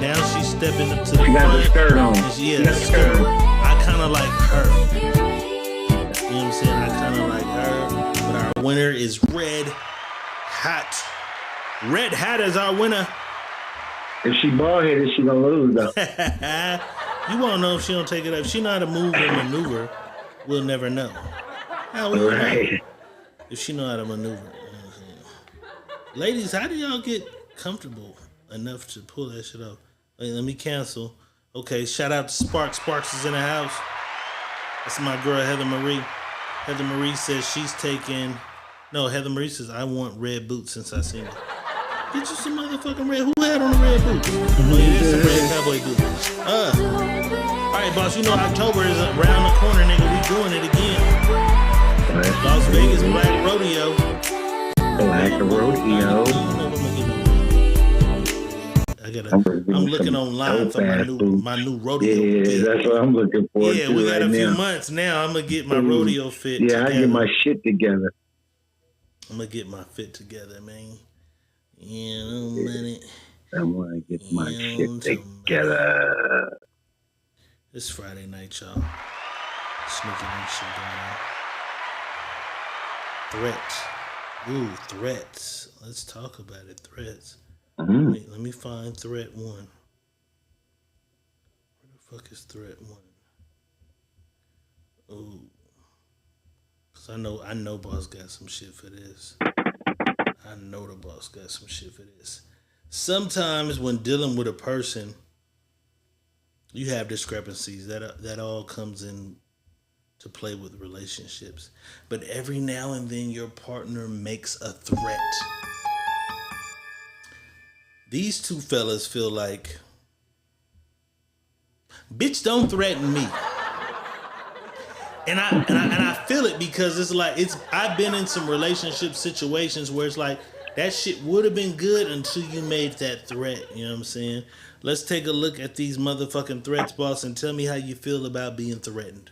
Now she's stepping up to the front. She got the skirt on. Yeah, the skirt. I kind of like her. You know what I'm saying? I kind of like her. But our winner is Red Hat. Red Hat is our winner. If she bald headed, she gonna lose though. You won't know if she don't take it up. If she know how to move and maneuver, we'll never know. How will Right. know if she know how to maneuver? Ladies, how do y'all get comfortable enough to pull that shit off? Wait, let me cancel. Okay, shout out to Sparks. Sparks is in the house. That's my girl, Heather Marie. Heather Marie says she's taking... No, Heather Marie says, I want red boots since I seen it. Get you some motherfucking red... Who had on the red boots? Oh, yeah, there's some red cowboy boots. Alright, boss, you know October is around the corner, nigga. We doing it again. Las Vegas Black Rodeo. Black Rodeo. I'm looking online for my new rodeo fit. fit. That's what I'm looking for. Yeah, we got a few months now. I'm gonna get my rodeo fit. Yeah, together. I get my shit together. I'm gonna get my fit together, man. You know, man. I'm gonna get my shit together. It's Friday night, y'all. Sneaking and shit going on. Threat Ooh, threats. Let's talk about it. Threats. Mm-hmm. Let me find threat one. Where the fuck is threat one? Ooh. Cause I know boss got some shit for this. I know the boss got some shit for this. Sometimes when dealing with a person, you have discrepancies. That all comes in to play with relationships. But every now and then your partner makes a threat. These two fellas feel like, bitch, don't threaten me. And I feel it because it's like I've been in some relationship situations where it's like that shit would have been good until you made that threat. You know what I'm saying? Let's take a look at these motherfucking threats, boss, and tell me how you feel about being threatened.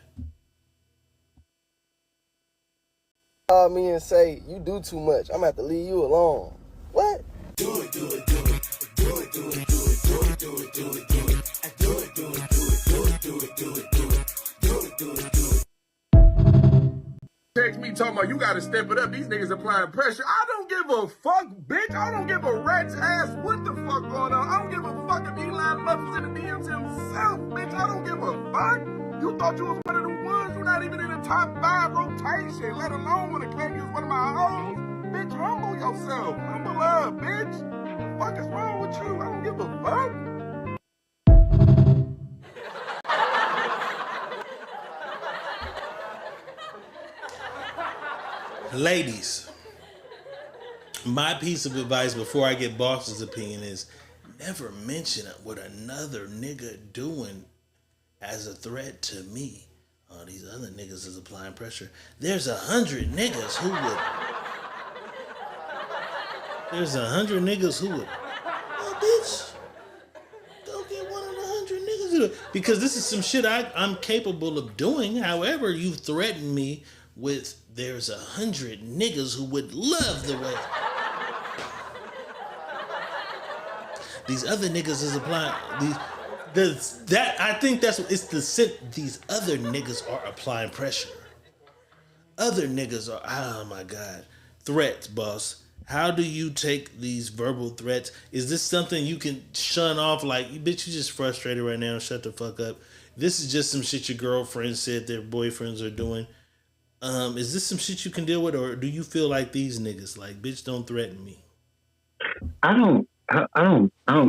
Call me and say you do too much. I'm gonna have to leave you alone. What? Do it, do it, do it. Do it, do it, do it. Do it, do it, do it, do it. Do it, do it, do it. Do it, do it, do it, do it. Do it, do it, do it. Text me talking about you gotta step it up. These niggas applying pressure. I don't give a fuck, bitch. I don't give a rat's ass what the fuck going on. I don't give a fuck if Elon Musk was in the DMs himself, bitch. I don't give a fuck. You thought you was one of the ones. You're not even in the top 5 rotation, let alone when it claim you was one of my hoes. Bitch, humble yourself. Humble up, bitch. What the fuck is wrong with you? I don't give a fuck. Ladies, my piece of advice before I get boss's opinion is never mention what another nigga doing as a threat to me. Oh, these other niggas is applying pressure. There's 100 niggas who would. There's 100 niggas who would. Oh, bitch. Go get one of the 100 niggas who do. Because this is some shit I'm capable of doing. However, you threatened me with there's 100 niggas who would love the way. These other niggas is applying I think that's what it's the these other niggas are applying pressure. Other niggas are, oh my God. Threats, boss. How do you take these verbal threats? Is this something you can shun off like, bitch, you just frustrated right now, shut the fuck up. This is just some shit your girlfriend said their boyfriends are doing. Is this some shit you can deal with, or do you feel like these niggas, like, bitch, don't threaten me? I don't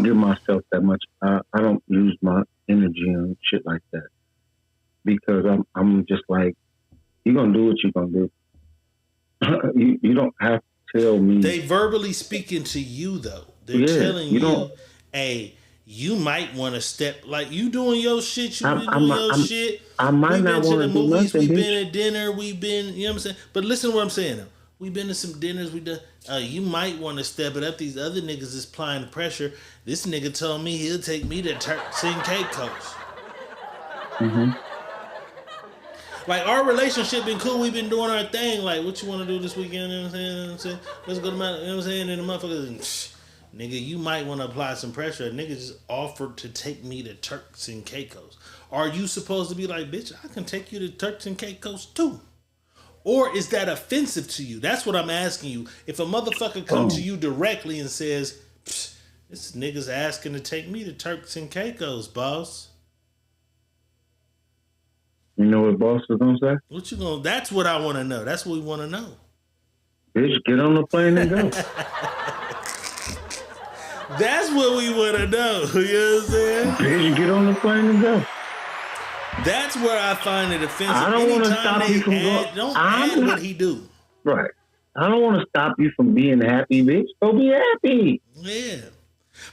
give myself that much. I don't use my energy on shit like that because I'm just like, you're gonna do what you're gonna do. you don't have to tell me. They verbally speaking to you though. They're telling you, hey, you might want to step, like, you doing your shit, you been doing your shit. I might not want to do nothing. We've been at dinner, we've been, you know what I'm saying? But listen to what I'm saying though. We've been to some dinners, we done. You might want to step it up. These other niggas is applying pressure. This nigga told me he'll take me to Turks and Caicos. Mm-hmm. Like, our relationship been cool. We've been doing our thing. Like, what you want to do this weekend? You know what I'm saying? Let's go to my, you know what I'm saying? And the motherfuckers, nigga, you might want to apply some pressure. A nigga just offered to take me to Turks and Caicos. Are you supposed to be like, bitch, I can take you to Turks and Caicos too? Or is that offensive to you? That's what I'm asking you. If a motherfucker comes to you directly and says, this nigga's asking to take me to Turks and Caicos, boss. You know what boss is gonna say? What you gonna? That's what I want to know. That's what we want to know. Bitch, get on the plane and go. That's what we want to know. You know what I'm saying? Bitch, get on the plane and go. That's where I find it offensive. I don't want to stop you from going. Don't add what he do. Right. I don't want to stop you from being happy, bitch. Go be happy. Yeah.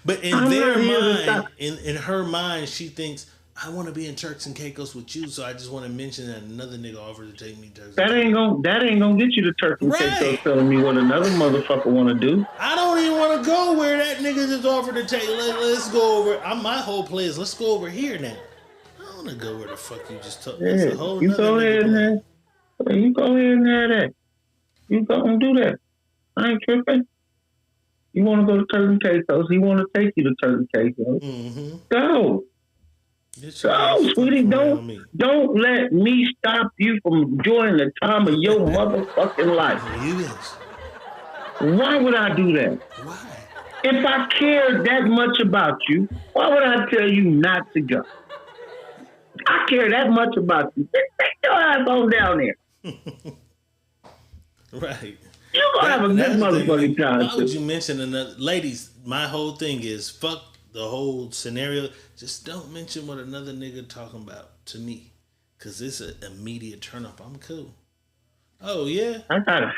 But in their mind, in her mind, she thinks, I want to be in Turks and Caicos with you, so I just want to mention that another nigga offered to take me to Turks. That ain't gonna get you to Turks and Caicos telling me what another motherfucker want to do. I don't even want to go where that nigga just offered to take. Let's go over. My whole play is let's go over here now. I don't want to go where the fuck you just took. Yeah, you go ahead, man. You go ahead and have that. You go and do that. I ain't tripping. You want to go to Turks and Caicos? He want to take you to Turks and Caicos. Mm-hmm. Go. So, sweetie, don't let me stop you from enjoying the time of your motherfucking life. Why would I do that? Why? If I cared that much about you, why would I tell you not to go? I care that much about you. Take your ass on down there. Right. You gonna have a good motherfucking time. Why would you mention another? Ladies, my whole thing is fuck the whole scenario. Just don't mention what another nigga talking about to me. Cause it's an immediate turn off. I'm cool. Oh yeah? I got it.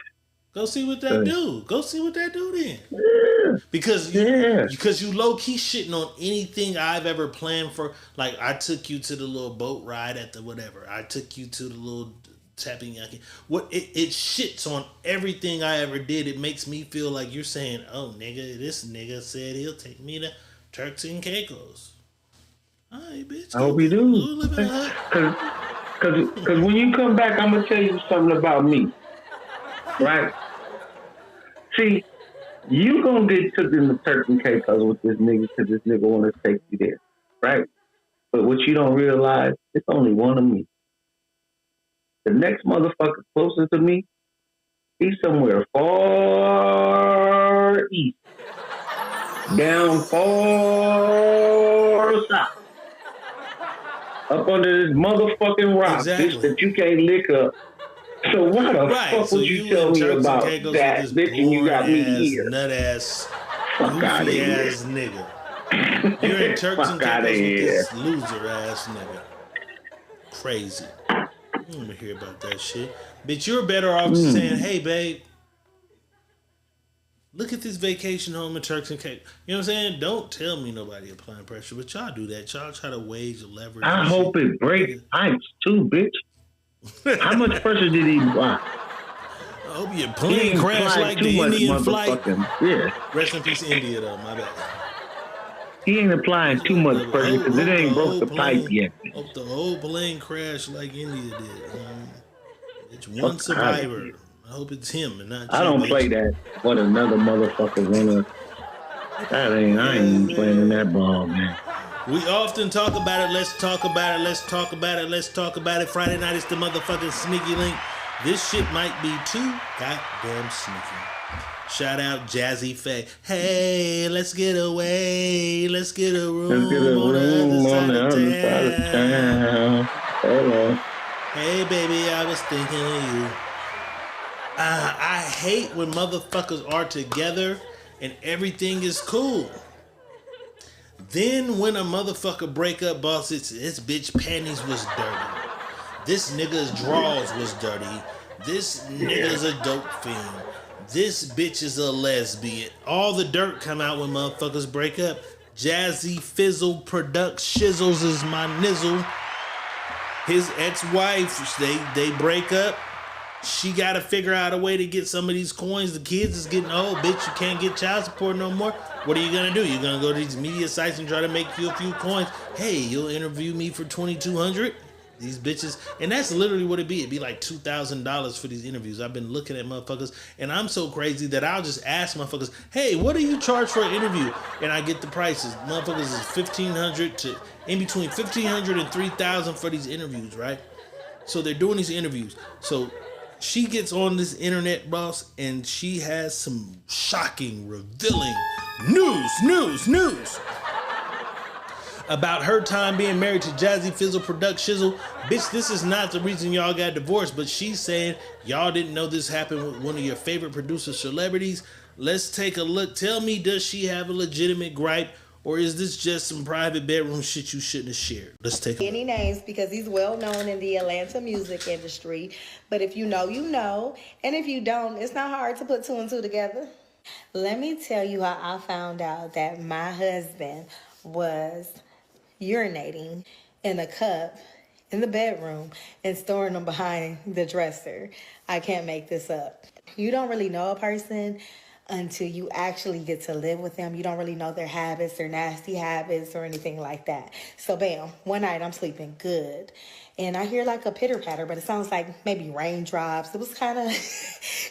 Go see what that do. Go see what that do then. Yeah. Because you low key shitting on anything I've ever planned for. Like I took you to the little boat ride at the whatever. I took you to the little tapping. What it shits on everything I ever did. It makes me feel like you're saying, "Oh nigga, this nigga said he'll take me to Turks and Caicos." Alright, bitch. I hope you do. Cause when you come back, I'm gonna tell you something about me. Right? See, you gonna get took in the Turks and Caicos with this nigga because this nigga wanna take you there. Right? But what you don't realize, it's only one of me. The next motherfucker closer to me, he's somewhere far east. Down far south. Up under this motherfucking rock, bitch, that you can't lick up. So why the fuck would you tell me about that, bitch, and you got me here? Nut ass, goofy ass nigga. You're in Turks and Caicos with this loser ass nigga. Crazy. I don't want to hear about that shit. Bitch, you're better off just saying, hey, babe, look at this vacation home in Turks and Caicos. You know what I'm saying? Don't tell me nobody applying pressure, but y'all do that. Y'all try to wage a leverage. I hope it breaks ice too, bitch. How much pressure did he apply? I hope your plane crashed like the Indian flight. Yeah. Rest in peace, India, though. My bad. He ain't applying too much pressure because it ain't broke the pipe yet. Hope the whole plane crashed like India did. It's one survivor. I hope it's him and not you. I don't play that. What another motherfucker wanna. I ain't even playing in that ball, man. We often talk about it. Let's talk about it. Let's talk about it. Let's talk about it. Friday night is the motherfucking sneaky link. This shit might be too goddamn sneaky. Shout out Jazzy Faye. Hey, let's get away. Let's get a room, on the other side of town. Hello. Hey, baby, I was thinking of you. I hate when motherfuckers are together and everything is cool. Then when a motherfucker break up, boss, this bitch panties was dirty. This nigga's drawers was dirty. This nigga's a dope fiend. This bitch is a lesbian. All the dirt come out when motherfuckers break up. Jazzy Fizzle Product Shizzles is my nizzle. His ex-wife, they break up. She got to figure out a way to get some of these coins. The kids is getting old, bitch. You can't get child support no more. What are you going to do? You're going to go to these media sites and try to make you a few coins. Hey, you'll interview me for $2,200? These bitches. And that's literally what it'd be. It'd be like $2,000 for these interviews. I've been looking at motherfuckers, and I'm so crazy that I'll just ask motherfuckers, hey, what do you charge for an interview? And I get the prices. Motherfuckers is $1,500 to in between $1,500 and $3,000 for these interviews, right? So they're doing these interviews. So she gets on this internet, boss, and she has some shocking, revealing news about her time being married to Jazzy Fizzle Product Shizzle. Bitch, this is not the reason y'all got divorced, but she's saying y'all didn't know this happened with one of your favorite producer celebrities. Let's take a look. Tell me, does she have a legitimate gripe, or is this just some private bedroom shit you shouldn't have shared? Let's take a look. Any names because he's well known in the Atlanta music industry. But if you know, you know. And if you don't, it's not hard to put two and two together. Let me tell you how I found out that my husband was urinating in a cup in the bedroom and storing them behind the dresser. I can't make this up. You don't really know a person until you actually get to live with them. You don't really know their habits, their nasty habits, or anything like that. So bam, one night I'm sleeping good, and I hear like a pitter patter, but it sounds like maybe raindrops. It was kind of,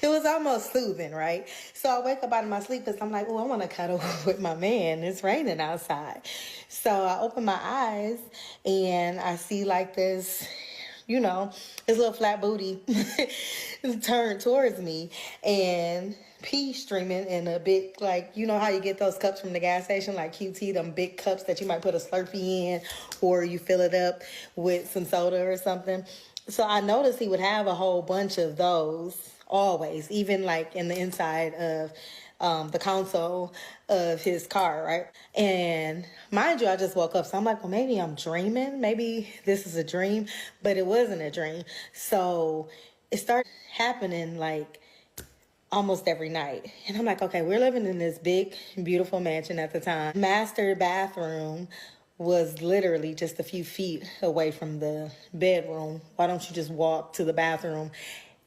it was almost soothing, right? So I wake up out of my sleep because I'm like, oh, I want to cuddle with my man. It's raining outside. So I open my eyes and I see like this, you know, this little flat booty turned towards me, and pee streaming in a big, like, you know how you get those cups from the gas station, like QT, them big cups that you might put a Slurpee in, or you fill it up with some soda or something. So I noticed he would have a whole bunch of those always, even like in the inside of the console of his car, right? And mind you, I just woke up, so I'm like, well, maybe I'm dreaming. Maybe this is a dream, but it wasn't a dream. So it started happening like almost every night. And I'm like, okay, we're living in this big, beautiful mansion at the time. Master bathroom was literally just a few feet away from the bedroom. Why don't you just walk to the bathroom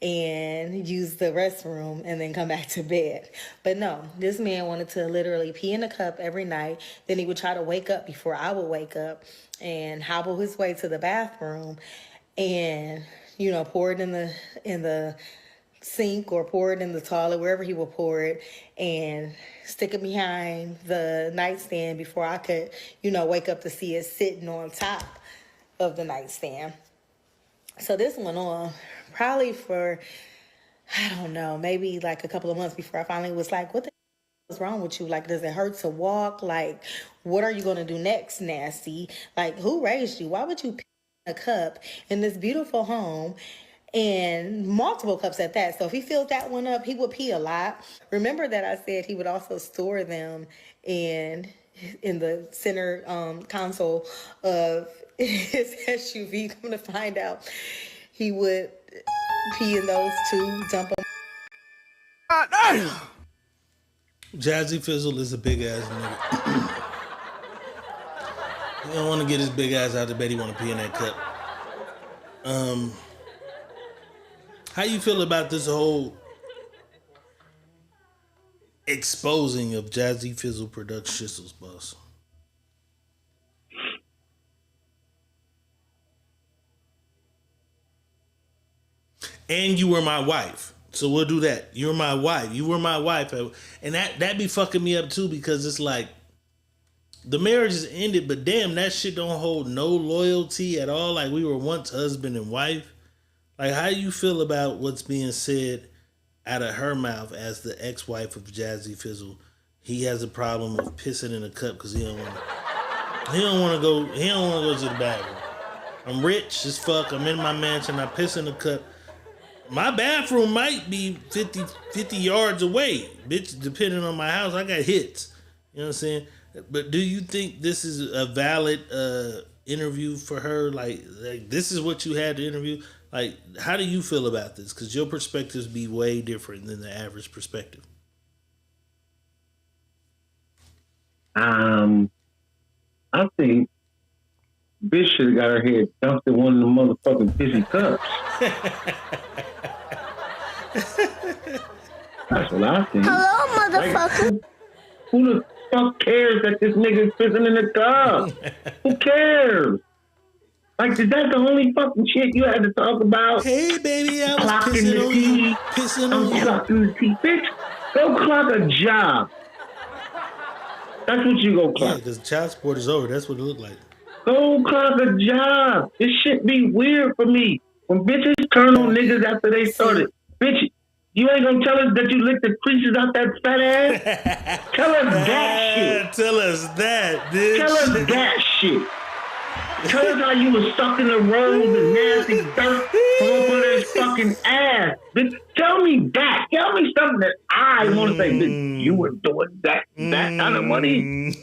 and use the restroom and then come back to bed? But no, this man wanted to literally pee in a cup every night. Then he would try to wake up before I would wake up and hobble his way to the bathroom and, you know, pour it in the sink or pour it in the toilet, wherever he would pour it, and stick it behind the nightstand before I could, you know, wake up to see it sitting on top of the nightstand. So this went on probably for, I don't know, maybe like a couple of months before I finally was like, what the what's wrong with you? Like, does it hurt to walk? Like, what are you going to do next, nasty? Like, who raised you? Why would you pee in a cup in this beautiful home? And multiple cups at that. So if he filled that one up, he would pee a lot. Remember that I said he would also store them in the center console of his SUV. Come to find out, he would pee in those too, dump them. Jazzy Fizzle is a big ass nigga. He don't want to get his big ass out of bed. He want to pee in that cup. How you feel about this whole exposing of Jazzy Fizzle Productions, boss? And you were my wife. So we'll do that. You're my wife. You were my wife. And that be fucking me up too, because it's like the marriage is ended, but damn, that shit don't hold no loyalty at all. Like we were once husband and wife. Like, how you feel about what's being said out of her mouth as the ex-wife of Jazzy Fizzle? He has a problem with pissing in a cup because he don't want to go to the bathroom. I'm rich as fuck. I'm in my mansion. I piss in a cup. My bathroom might be 50 yards away, bitch. Depending on my house, I got hits. You know what I'm saying? But do you think this is a valid interview for her? Like this is what you had to interview. Like, how do you feel about this? Because your perspectives be way different than the average perspective. I think bitch should have got her head dumped in one of the motherfucking pissy cups. That's what I think. Hello, motherfucker. Like, who the fuck cares that this nigga's pissing in the cup? Who cares? Like, is that the only fucking shit you had to talk about? Hey, baby, I was pissing on you. Pissing on you. Clocking the teeth. Bitch, go clock a job. That's what you go clock. Yeah, because child support is over. That's what it looked like. Go clock a job. This shit be weird for me. When bitches turn on niggas after they started. Bitch, you ain't gonna tell us that you licked the creases out that fat ass? Tell us that shit. Tell us that, bitch. Tell us that shit. Tell us how you was sucking the rolls and nasty dirt from up under his fucking ass. Bitch, tell me that. Tell me something that I want to say. Bitch, you were doing that kind of money.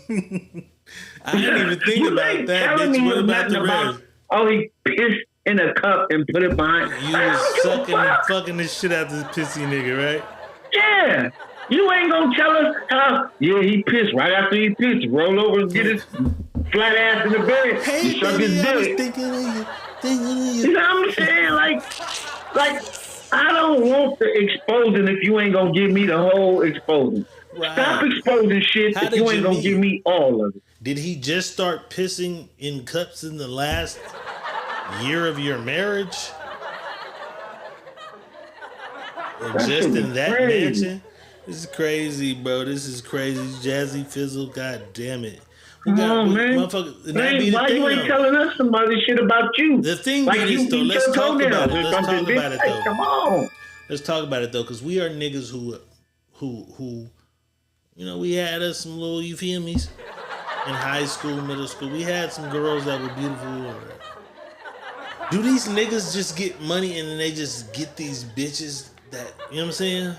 I didn't even think about that, bitch. What about the rest? Oh, he pissed in a cup and put it behind. You was sucking and fucking the shit out of this pissy nigga, right? Yeah. You ain't gonna tell us how, yeah, he pissed right after he pissed. Roll over and get his flat ass in the bed. Hey, he suck his dick. Thinking of you. You know what I'm saying? Like, I don't want the exposing if you ain't gonna give me the whole exposing. Right. Stop exposing shit if you ain't gonna give me all of it. Did he just start pissing in cups in the last year of your marriage? Or that just in that mansion? This is crazy, bro. This is crazy. Jazzy Fizzle, god damn it. Come on, man. Why you ain't telling us somebody shit about you? The thing like is, though, let's talk about it. Let's talk about it, though. Come on. Let's talk about it, though, because we are niggas who who, you know, we had us some little, you feel me, in high school, middle school. We had some girls that were beautiful. Do these niggas just get money and then they just get these bitches that, you know what I'm saying?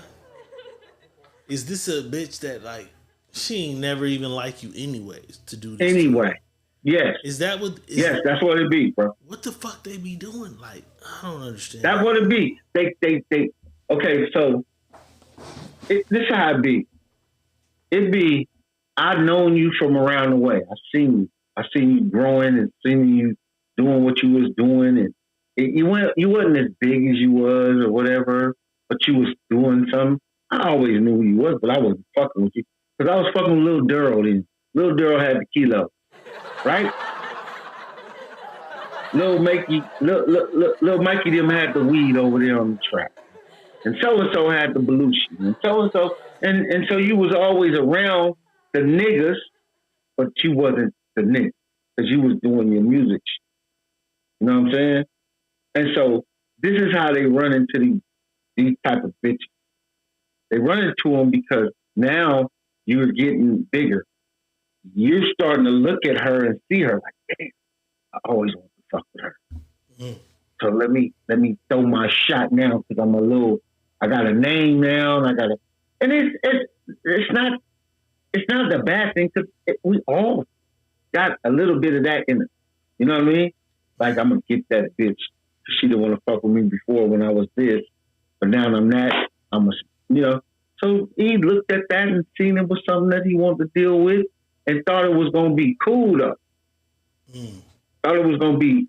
Is this a bitch that, like, she ain't never even like you anyways to do this? Anyway, yes. Is that what? Yes, that's what it be, bro. What the fuck they be doing? Like, I don't understand. That's what it be. They. Okay, so this is how it be. It be, I've known you from around the way. I seen you growing and seen you doing what you was doing, and you wasn't as big as you was or whatever, but you was doing something. I always knew who you was, but I wasn't fucking with you because I was fucking with Lil Durrell then. Lil Durrell had the kilo, right? Lil Mikey them had the weed over there on the track, and so had the Belushi, and so and so you was always around the niggas, but you wasn't the nigga because you was doing your music shit. You know what I'm saying? And so this is how they run into these type of bitches. They run into them because now you're getting bigger. You're starting to look at her and see her like, damn, I always want to fuck with her. Mm. So let me throw my shot now because I got a name now, and it's not the bad thing because we all got a little bit of that in it. You know what I mean? Like, I'm gonna get that bitch. She didn't want to fuck with me before when I was this, but now I'm that. So he looked at that and seen it was something that he wanted to deal with and thought it was gonna be cool though. Thought it was gonna be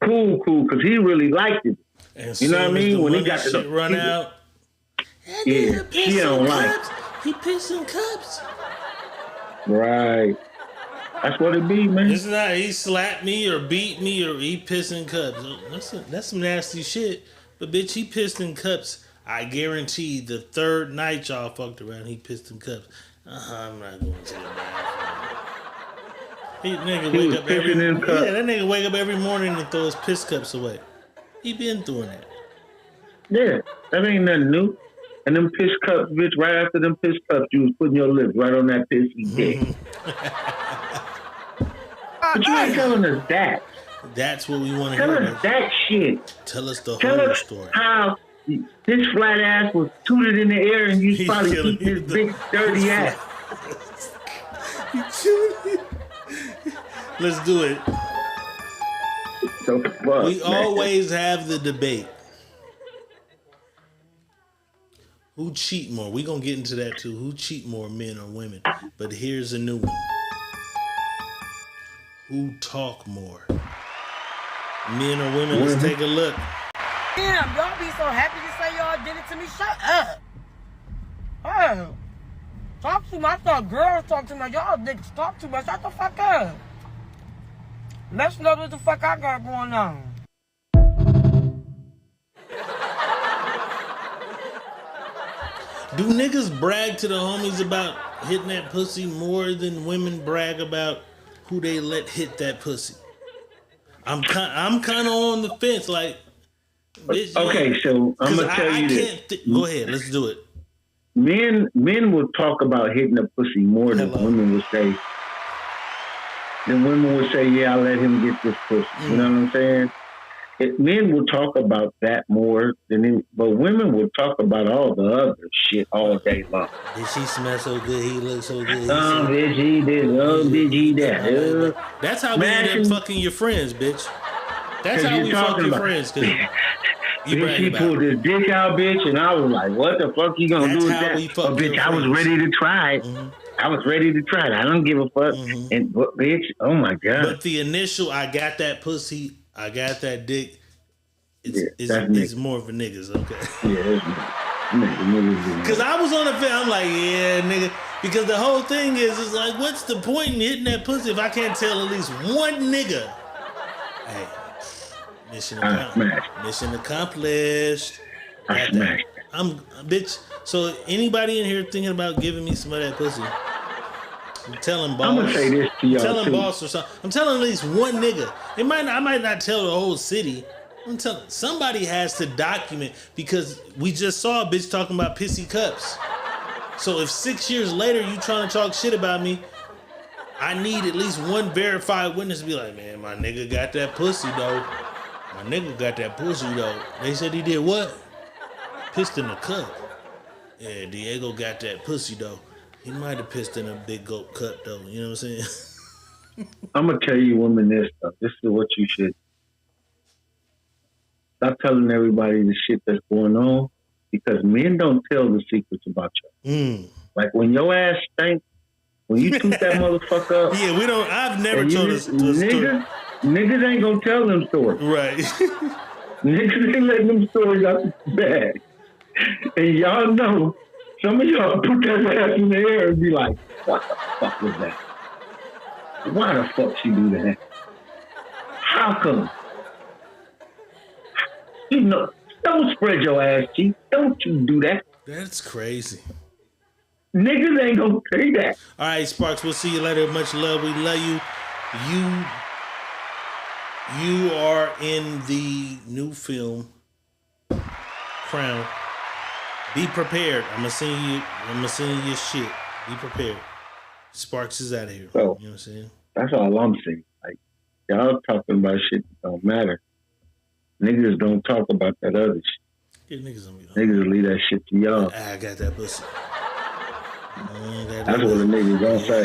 cool because he really liked it. And you know what I mean? When he got to shit run out, yeah, she don't like. He pissed in cups. Right. That's what it be, man. It's not he slapped me or beat me or he pissed in cups. That's some nasty shit. But bitch, he pissed in cups. I guarantee the third night y'all fucked around, he pissed in cups. I'm not going to the bathroom. That nigga wake up every morning and throw his piss cups away. He been doing that. Yeah, that ain't nothing new. And them piss cups, bitch, right after them piss cups, you was putting your lips right on that pissy dick. But you ain't telling us that. That's what we want to hear. Tell us that shit. Tell us the whole story. How this flat ass was tooted in the air and you probably keep this big dirty ass. Let's do it. So fuck, we always have the debate. Who cheat more? We're going to get into that too. Who cheat more, men or women? But here's a new one. Who talk more? Men or women? Let's take a look. Damn, y'all be so happy to say y'all did it to me. Shut up. Hey, talk too much. I thought girls talk too much. Y'all niggas talk too much. Shut the fuck up. Let's know what the fuck I got going on. Do niggas brag to the homies about hitting that pussy more than women brag about who they let hit that pussy? I'm kind of on the fence, like. Bitch, okay, so I'm gonna tell you this. Go ahead, let's do it. Men will talk about hitting the pussy more than women would say. Then women would say, "Yeah, I let him get this pussy." You know what I'm saying? Men will talk about that more but women will talk about all the other shit all day long. Did she smell so good? He look so good. Bitch, he did. Bitch, he did. That's how we end up fucking your friends, bitch. That's how we fuck your friends. Cause she pulled his dick out, bitch, and I was like, "What the fuck you gonna do with that?" Oh, bitch, I was ready to try it. I was ready to try it. I don't give a fuck. And bitch, oh my god. But the initial, I got that pussy. I got that dick. It's more for niggas, okay? Yeah, niggas. Because I was on the fence. I'm like, yeah, nigga. Because the whole thing is like, what's the point in hitting that pussy if I can't tell at least one nigga? Hey, mission accomplished. Mission accomplished. I smashed. Bitch. So anybody in here thinking about giving me some of that pussy? I'm telling boss. I'm gonna say this to y'all telling boss or something. I'm telling at least one nigga. I might not tell the whole city. I'm telling somebody has to document because we just saw a bitch talking about pissy cups. So if 6 years later you trying to talk shit about me, I need at least one verified witness to be like, man, my nigga got that pussy though. My nigga got that pussy though. They said he did what? Pissed in the cup. Yeah, Diego got that pussy though. He might have pissed in a big goat cup though. You know what I'm saying? I'm gonna tell you women this stuff. This is what you should stop telling everybody the shit that's going on, because men don't tell the secrets about you. Like when your ass stank, when you toot that motherfucker up. Yeah, we don't. I've never told us. Niggas ain't gonna tell them stories. Right. Niggas ain't letting them stories out the bag. And y'all know, some of y'all put that ass in the air and be like, what the fuck was that? Why the fuck she do that? How come? You know, don't spread your ass cheek. Don't you do that. That's crazy. Niggas ain't gonna say that. All right, Sparks, we'll see you later. Much love. We love you. You are in the new film, Crown. Be prepared. I'm gonna send you your shit. Be prepared. Sparks is out of here. So, you know what I'm saying? That's all I'm saying. Like, y'all talking about shit that don't matter. Niggas don't talk about that other shit. Yeah, niggas leave that shit to y'all. I got that pussy. That's what a nigga gonna say.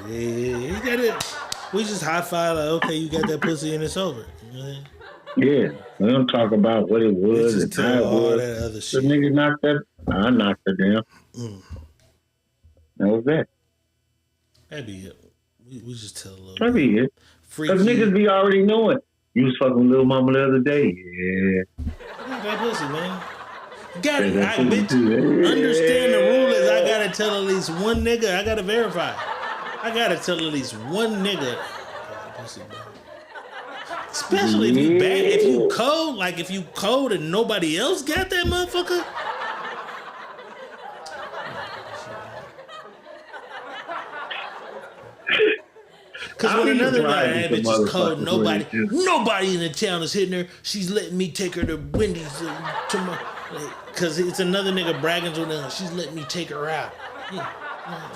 Yeah, you got it. We just high five like, okay, you got that pussy and it's over. You know what I'm saying? Yeah, we don't talk about what it was and how it was. That other shit. The nigga knocked that. I knocked her down. That was that. That'd be it. We just tell a little. That'd be it. Because niggas be already knowing. You was fucking with Lil Mama the other day. Yeah. That pussy, man. Got it. Understand the rule is I gotta tell at least one nigga. I gotta verify. I gotta tell at least one nigga. Especially if you bad, if you cold, like if you cold and nobody else got that motherfucker. Because when another guy bitch is cold, nobody in the town is hitting her. She's letting me take her to Wendy's because it's another nigga bragging to her. She's letting me take her out. Yeah.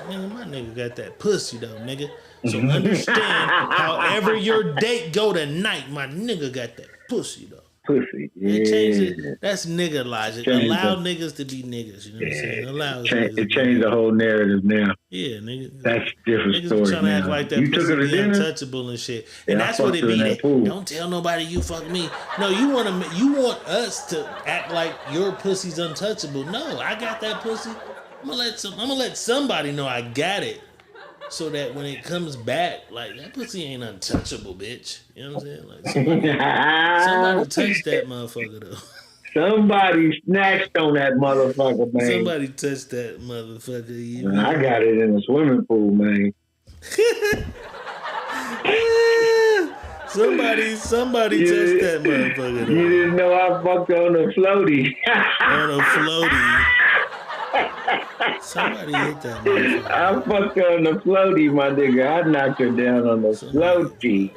Nigga, my nigga got that pussy though, nigga. So understand, however your date go tonight, my nigga got that pussy though. Pussy, yeah. It changes. That's nigga logic. Allow niggas to be niggas. You know what I'm saying? Allow it changed the whole narrative now. Yeah, nigga. That's a different niggas story. Niggas trying to act like that you pussy took her to be dinner? Untouchable and shit. And that's what it be. Don't tell nobody you fuck me. No, you want us to act like your pussy's untouchable. No, I got that pussy. I'm gonna let somebody know I got it, so that when it comes back, like that pussy ain't untouchable, bitch. You know what I'm saying? Like somebody touched that motherfucker though. Somebody snatched on that motherfucker, man. Somebody touched that motherfucker. I got it in the swimming pool, man. Somebody touched that motherfucker though. You didn't know I fucked on a floaty. On a floaty. Somebody hit that motherfucker. I fucked her on the floaty, my nigga. I knocked her down on the floaty.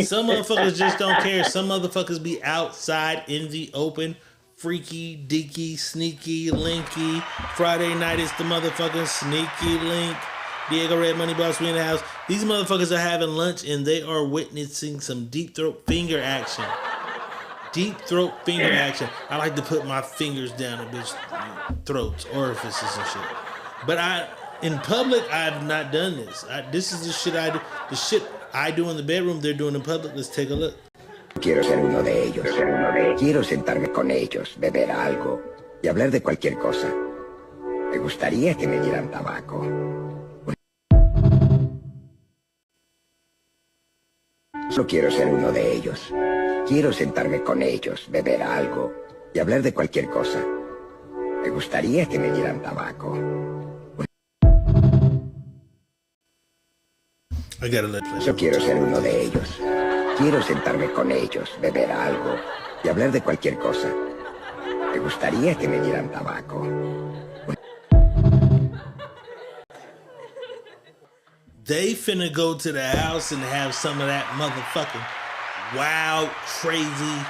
Some motherfuckers just don't care. Some motherfuckers be outside in the open, freaky, deaky, sneaky, linky. Friday night is the motherfucking sneaky link. Diego Red Money Boss, we in the house. These motherfuckers are having lunch and they are witnessing some deep throat finger action. Deep throat finger action. I like to put my fingers down a bitch throats, orifices and shit. But in public, I've not done this. This is the shit I do. The shit I do in the bedroom, they're doing in public. Let's take a look. Quiero ser uno de ellos. Quiero sentarme con ellos, beber algo y hablar de cualquier cosa. Me gustaría que me dieran tabaco. No quiero ser uno de ellos. Quiero sentarme con ellos, beber algo y hablar de cualquier cosa. Me gustaría que me dieran tabaco. Yo quiero ser uno de ellos. Quiero sentarme con ellos, beber algo y hablar de cualquier cosa. Me gustaría que me dieran tabaco. They finna go to the house and have some of that motherfucking wild, crazy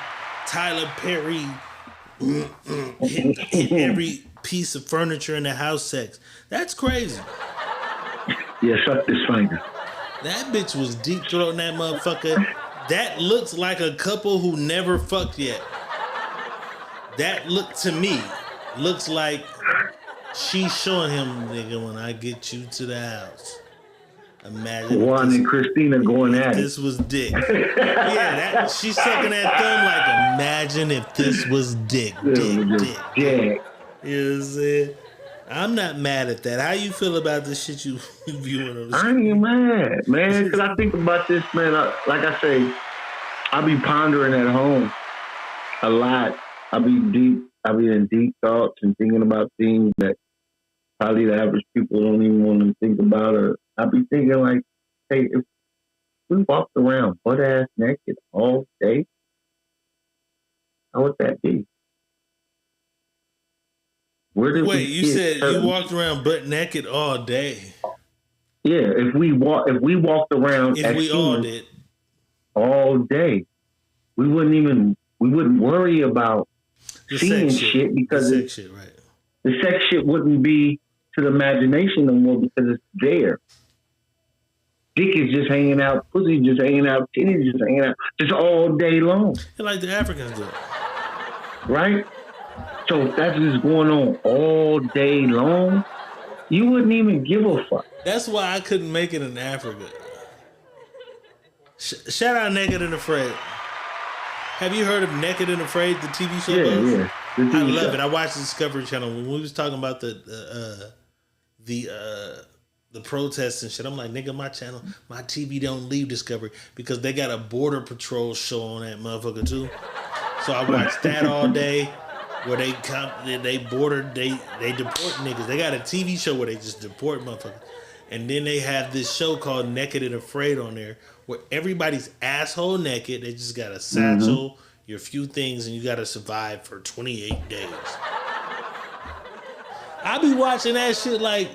Tyler Perry hit every piece of furniture in the house sex. That's crazy. Yeah, suck this finger. That bitch was deep throating that motherfucker. That looks like a couple who never fucked yet. That looks like she's showing him, nigga, when I get you to the house. Imagine Juan and Christina going at it. This was dick. Yeah, she's sucking that thumb like, imagine if this was dick. Dick. Yeah. You know what I'm saying? I'm not mad at that. How you feel about this shit you viewing on the I ain't mad, man, because I think about this, man. Like I say, I be pondering at home a lot. I be in deep thoughts and thinking about things that probably the average people don't even want to think about. Or I be thinking like, hey, if we walked around butt ass naked all day, how would that be? Wait, you said you walked around butt naked all day? Yeah, if we walked around, if we all did all day, we wouldn't worry about seeing shit because the sex shit, right? The sex shit wouldn't be to the imagination no more because it's there. Dick is just hanging out, pussy just hanging out, titties just hanging out, just all day long. Like the Africans do, right? So if that's just going on all day long, you wouldn't even give a fuck. That's why I couldn't make it in Africa. Shout out Naked and Afraid. Have you heard of Naked and Afraid, the TV show? Yeah. I love it. I watched the Discovery Channel when we was talking about the protests and shit. I'm like, nigga, my channel, my TV don't leave Discovery because they got a border patrol show on that motherfucker too. So I watched that all day. Where they deport niggas. They got a TV show where they just deport motherfuckers. And then they have this show called Naked and Afraid on there where everybody's asshole naked. They just got a satchel, your few things, and you got to survive for 28 days. I be watching that shit like,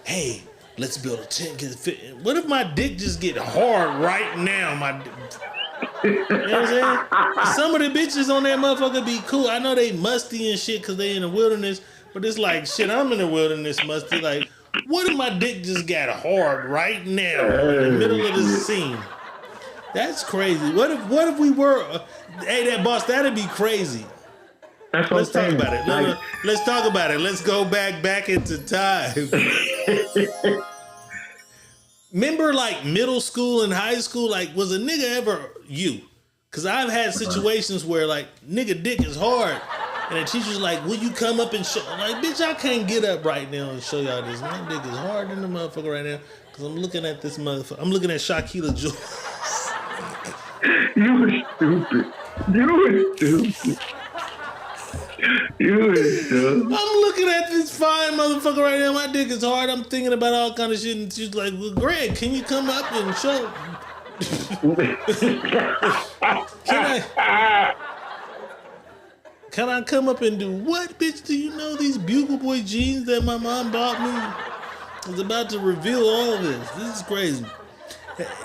hey, let's build a tent. What if my dick just get hard right now? You know what I'm saying? Some of the bitches on that motherfucker be cool. I know they musty and shit because they in the wilderness, but it's like, shit, I'm in the wilderness musty. Like, what if my dick just got hard right now in the middle of the scene? That's crazy. What if we were, hey, that boss, that'd be crazy. Let's talk about it. No, let's talk about it. Let's go back into time. Remember, like, middle school and high school, like, was a nigga ever you? Because I've had situations where, like, nigga dick is hard. And the teacher's like, will you come up and show? I'm like, bitch, I can't get up right now and show y'all this. My dick is hard in the motherfucker right now. Because I'm looking at this motherfucker. I'm looking at Shaquille Jones. You were stupid. I'm looking at this fine motherfucker right now. My dick is hard. I'm thinking about all kind of shit. And she's like, well, Greg, can you come up and show? Can I come up and do what, bitch? Do you know these Bugle Boy jeans that my mom bought me? I was about to reveal all of this. This is crazy.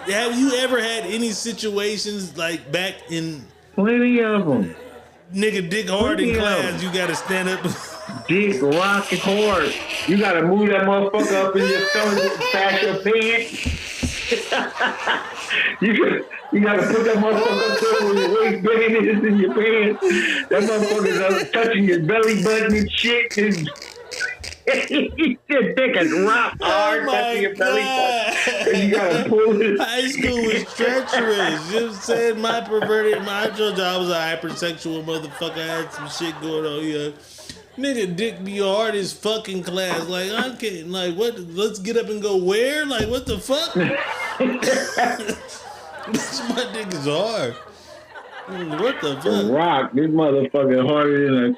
Have you ever had any situations like back in... Plenty of them. Nigga, dick hard in class, you gotta stand up. Dick rocking hard. You gotta move that motherfucker up in your stomach and pass your pants. you gotta put that motherfucker up there where your waistband is in your pants. That motherfucker's touching your belly button and shit. And your dick is rock hard touching your belly button. And you gotta pull it. High school was treacherous. You said my perverted, my job, I was a hypersexual motherfucker. I had some shit going on here. Nigga, dick be hard as fucking class. Like, I can't, like, what? Let's get up and go where? Like, what the fuck? My dick is hard. What the fuck? Rock, this motherfucker harder than a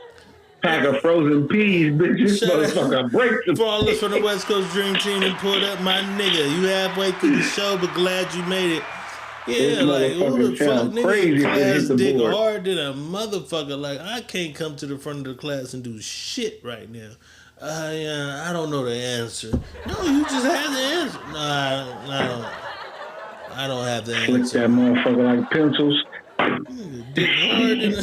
pack of frozen peas, bitch. This motherfucker breaks the... For all this from the West Coast Dream Team and pulled up my nigga. You halfway through the show, but glad you made it. Yeah, like, who the fuck, nigga, class dick hard than a motherfucker. Like, I can't come to the front of the class and do shit right now. I don't know the answer. No, you just have the answer. No, I don't have the answer. Flick that motherfucker like pencils. Nigga dick hard in the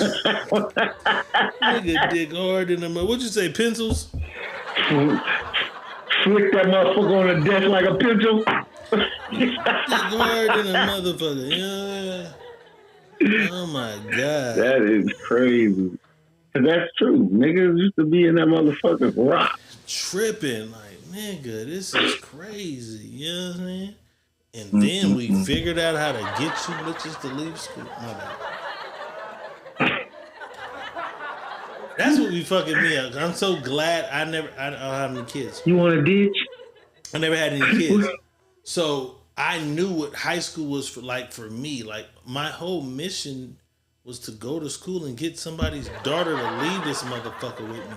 nigga dick hard in the what'd you say, pencils? Flick that motherfucker on the desk like a pencil. Dick hard in a motherfucker. Yeah. Oh my god. That is crazy. That's true. Niggas used to be in that motherfucking rock. Tripping like nigga, this is crazy. You know what I mean? And then we figured out how to get you bitches to leave school. My bad. That's what be fucking me up. I'm so glad I don't have any kids. You want a ditch? I never had any kids. So I knew what high school was for me. Like my whole mission was to go to school and get somebody's daughter to leave this motherfucker with me.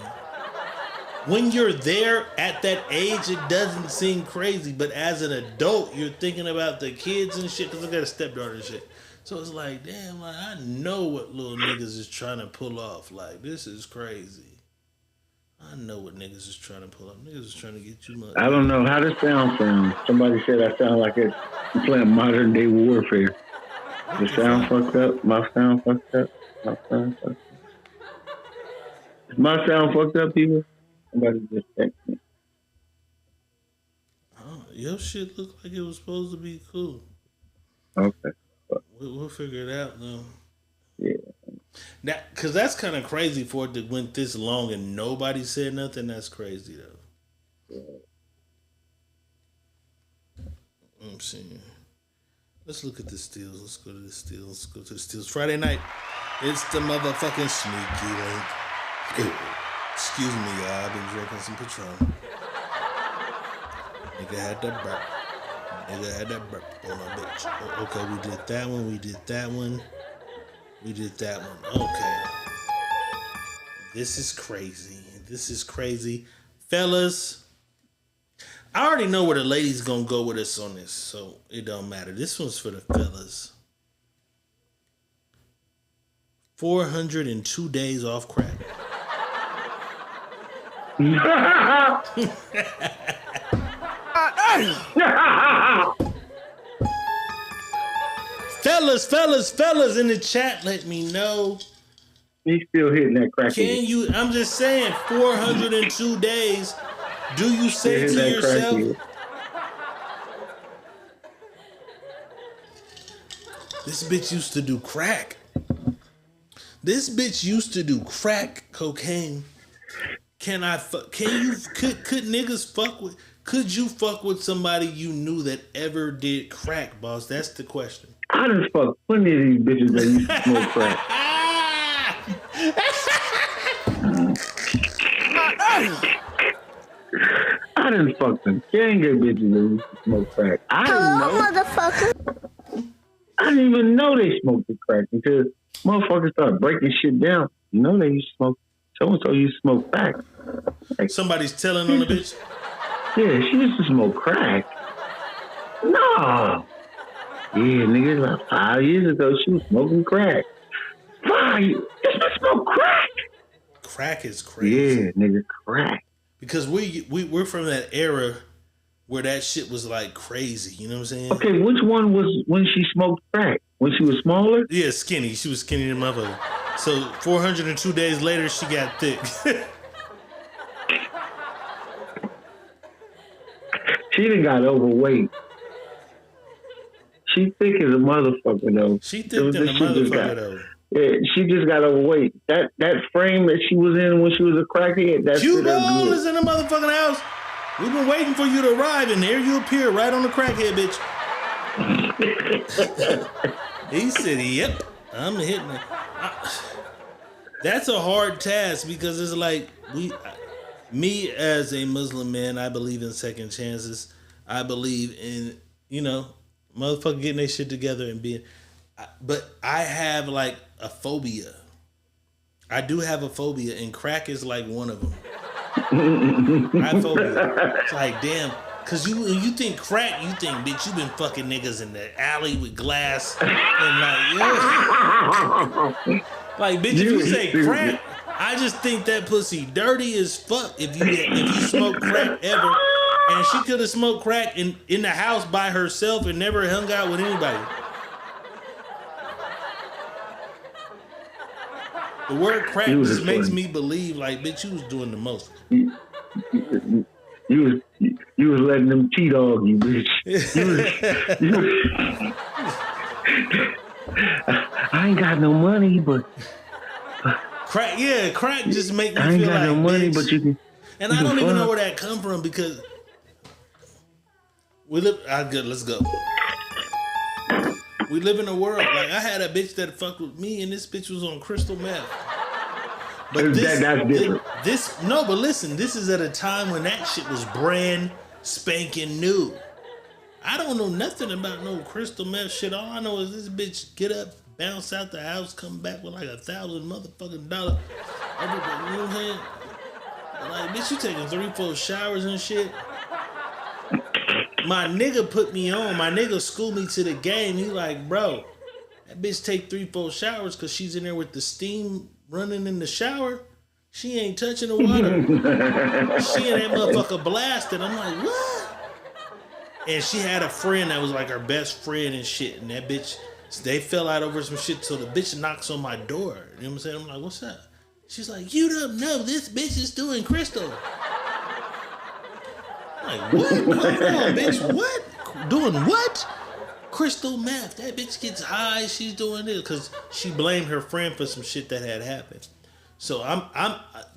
When you're there at that age, it doesn't seem crazy. But as an adult, you're thinking about the kids and shit. Because I got a stepdaughter and shit. So it's like, damn, like, I know what little niggas is trying to pull off. Like, this is crazy. I know what niggas is trying to pull off. Niggas is trying to get you money. I don't know how to sound. Somebody said I sound like it's playing modern day warfare. The sound fucked up. My sound fucked up. Is my sound fucked up, people? Somebody just text me. Oh, your shit looked like it was supposed to be cool. Okay. We'll figure it out though. Yeah. Now, cause that's kind of crazy for it to went this long and nobody said nothing. That's crazy though. Yeah. I'm seeing. Let's look at the steals. Let's go to the steals. Let's go to the steals. Friday night. It's the motherfucking sneaky link. Excuse me, y'all. I've been drinking some Patron. Nigga had that burp. Nigga had that burp on my bitch. Oh, okay, we did that one. We did that one. We did that one. Okay. This is crazy. This is crazy. Fellas, I already know where the ladies gonna go with us on this, so it don't matter. This one's for the fellas. 402 days off crack. fellas in the chat, let me know. He's still hitting that crack. Can you? I'm just saying, 402 days. Do you say to yourself, this bitch used to do crack. This bitch used to do crack cocaine. Could niggas fuck with? Could you fuck with somebody you knew that ever did crack, boss? That's the question. I done fucked plenty of these bitches that used to smoke crack. I done fucked some gang of bitches that used to smoke crack. I didn't know. Motherfucker. I didn't even know they smoked the crack until motherfuckers started breaking shit down. You know they used to smoke. So-and-so used to smoke crack. Like, somebody's telling on the bitch? Yeah, she used to smoke crack. No. Yeah, nigga, like 5 years ago, she was smoking crack. 5 years? This bitch smoke crack? Crack is crazy. Yeah, nigga, crack. Because we're from that era where that shit was like crazy. You know what I'm saying? Okay, which one was when she smoked crack? When she was smaller? Yeah, skinny. She was skinny than motherfucker. So 402 days later, she got thick. She done got overweight. She thick as a motherfucker though. She thick than a motherfucker though. Yeah, she just got overweight. That frame that she was in when she was a crackhead, that's Q-Ball is in the motherfucking house. We've been waiting for you to arrive, and there you appear right on the crackhead, bitch. He said, yep, I'm hitting it. That's a hard task because it's like me as a Muslim man, I believe in second chances. I believe in, motherfucker getting their shit together and being, but I have like a phobia. I do have a phobia, and crack is like one of them. I have phobia. It's like, damn, cause when you think crack, you think, bitch, you been fucking niggas in the alley with glass and like, bitch, if you say crack, I just think that pussy dirty as fuck. If you smoke crack ever, and she could have smoked crack in the house by herself and never hung out with anybody. The word crack You was just makes funny. me believe, like, bitch, you was doing the most. You was letting them T-dog you, bitch. I ain't got no money, but crack just make me I ain't feel got like no money, bitch. but you can. And you I can don't even know fuck. where that come from because we live. Good, let's go. We live in a world like I had a bitch that fucked with me, and this bitch was on crystal meth. But that's different. But listen, this is at a time when that shit was brand spanking new. I don't know nothing about no crystal meth shit. All I know is this bitch get up, bounce out the house, come back with like $1,000 motherfucking dollars. Everybody, you know what I'm saying? Like, bitch, you taking 3-4 showers and shit. My nigga put me on. My nigga schooled me to the game. He like, bro, that bitch take 3-4 showers because she's in there with the steam running in the shower. She ain't touching the water. She and that motherfucker blasted. I'm like, what? And she had a friend that was like her best friend and shit. And that bitch, they fell out over some shit. So the bitch knocks on my door. You know what I'm saying? I'm like, what's up? She's like, you don't know this bitch is doing crystal. I'm like, what? Hold on, bitch. What? Doing what? Crystal meth. That bitch gets high. She's doing this because she blamed her friend for some shit that had happened. So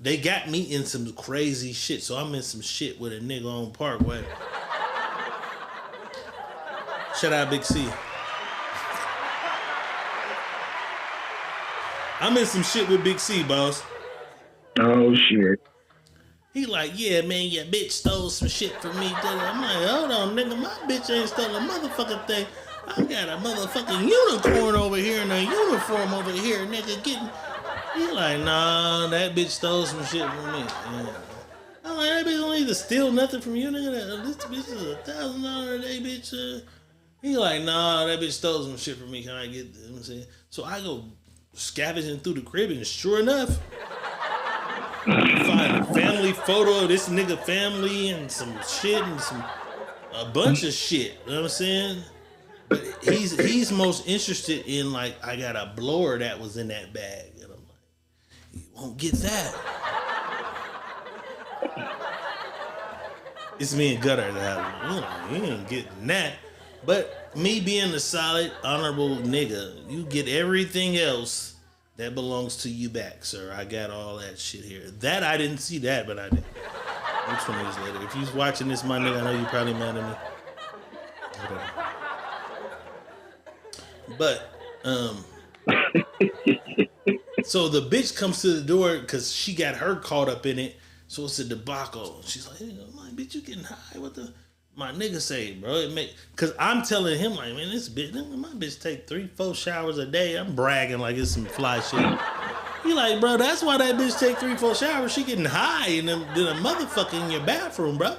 they got me in some crazy shit. So I'm in some shit with a nigga on Parkway. Shout out Big C. I'm in some shit with Big C, boss. Oh shit. He like, yeah, man, your bitch stole some shit from me. I'm like, hold on, nigga, my bitch ain't stole a motherfucking thing. I got a motherfucking unicorn over here and a uniform over here, nigga, getting... He like, nah, that bitch stole some shit from me. Yeah. I'm like, that bitch don't need to steal nothing from you, nigga. This bitch is $1,000 a day, bitch. He like, nah, that bitch stole some shit from me. Can I get, you know what I'm saying? So I go scavenging through the crib, and sure enough, I find a family photo of this nigga family and some shit and a bunch of shit. You know what I'm saying? But he's most interested in, like, I got a blower that was in that bag. And I'm like, you won't get that. It's me and Gutter that you ain't getting that. But me being a solid, honorable nigga, you get everything else that belongs to you back, sir. I got all that shit here. That I didn't see that, but I did. I'm 20 years later. If you're watching this, my nigga, I know you're probably mad at me. Whatever. But, so the bitch comes to the door because she got her caught up in it. So it's a debacle. She's like, hey, I'm like, bitch, you getting high? What the? My nigga say, bro, because I'm telling him, like, man, this bitch, my bitch take 3-4 showers a day. I'm bragging like it's some fly shit. He like, bro, that's why that bitch take 3-4 showers. She getting high and then a motherfucker in your bathroom, bro.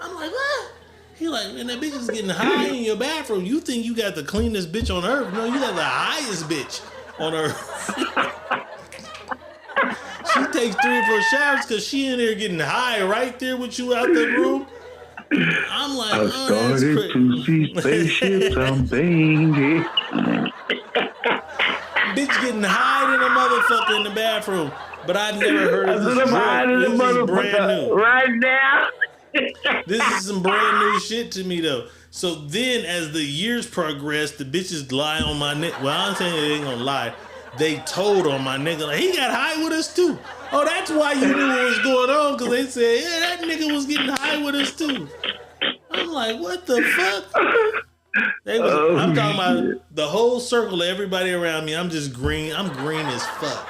I'm like, what? He like, man, that bitch is getting high in your bathroom. You think you got the cleanest bitch on earth? No, you got the highest bitch on earth. She takes 3 or 4 showers because she in there getting high right there with you out the room. I'm like, I started to see spaceships, I'm banging. Bitch getting high in a motherfucker in the bathroom. But I've never heard of this I'm high in the motherfucker right now. This is some brand new shit to me though. So then as the years progress, the bitches lie on my neck. Well, I'm saying they ain't gonna lie. They told on my nigga, like, he got high with us too. Oh, that's why you knew what was going on, because they said, yeah, that nigga was getting high with us too. I'm like, what the fuck? I'm talking about the whole circle of everybody around me. I'm just green. I'm green as fuck.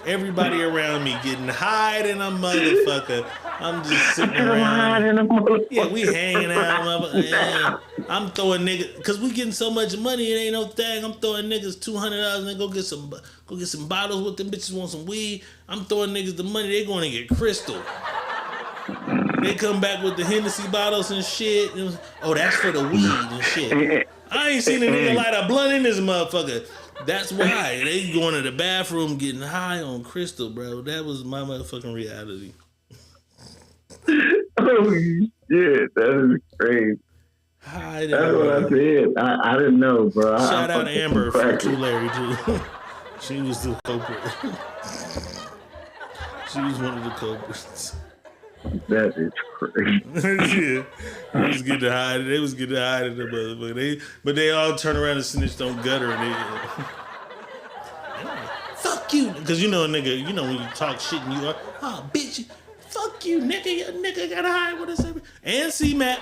Everybody around me getting high than a motherfucker. I'm just sitting around. Yeah, we hanging out. Yeah. I'm throwing niggas, because we getting so much money, it ain't no thing. I'm throwing niggas $200 and they go get some bottles with them bitches, want some weed. I'm throwing niggas the money, they going to get crystal. They come back with the Hennessy bottles and shit. Oh, that's for the weed and shit. I ain't seen a nigga light a blunt in this motherfucker. That's why. They going to the bathroom getting high on crystal, bro. That was my motherfucking reality. Oh, shit. That is crazy. That's what I said. I didn't know, bro. Shout out Amber from Tulare, too. She was the culprit. She was one of the culprits. That is crazy. Yeah, they was getting high. They was getting high in the motherfucker. But they all turn around and snitched on Gutter, and they fuck you, because you know a nigga. You know when you talk shit and you are, oh bitch, fuck you, nigga. Your nigga got high with us, and C-Mac.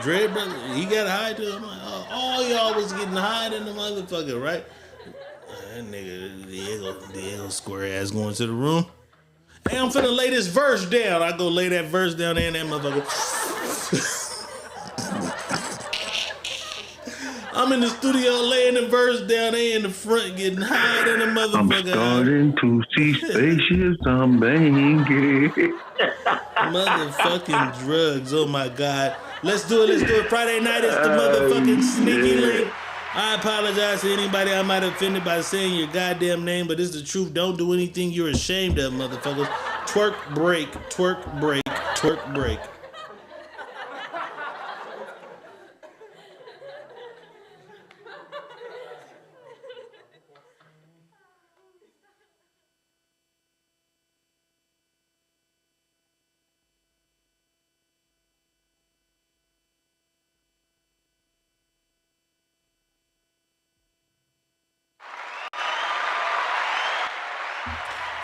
Dread brother, he got high too. I'm like, oh, all y'all was getting high in the motherfucker, right? That nigga, Diego square ass going to the room. Hey, I'm finna lay this verse down. I go lay that verse down there and that motherfucker. I'm in the studio laying the verse down there in the front getting high than a motherfucker. I'm starting to see spaceships. I'm banging. Motherfucking drugs. Oh my God. Let's do it. Friday night is the motherfucking sneaky link. I apologize to anybody I might have offended by saying your goddamn name, but it's the truth. Don't do anything you're ashamed of, motherfuckers. Twerk break, twerk break, twerk break.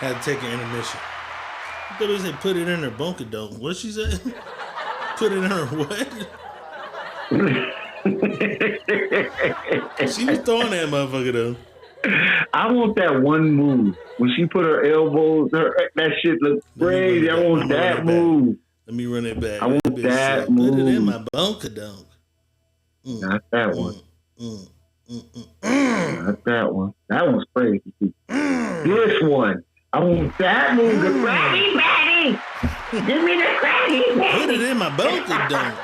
Had to take an intermission. I thought it said put it in her bunker dome. What she said? Put it in her what? She was throwing that motherfucker though. I want that one move. When she put her elbows, that shit looks crazy. I want that move. Let me run it back. I want that move. Put it in my bunker dome. Not that one. Not that one. That one's crazy. This one. I want that move. The Krabby Patty. Give me the Krabby Patty. Put it in my bunker dome.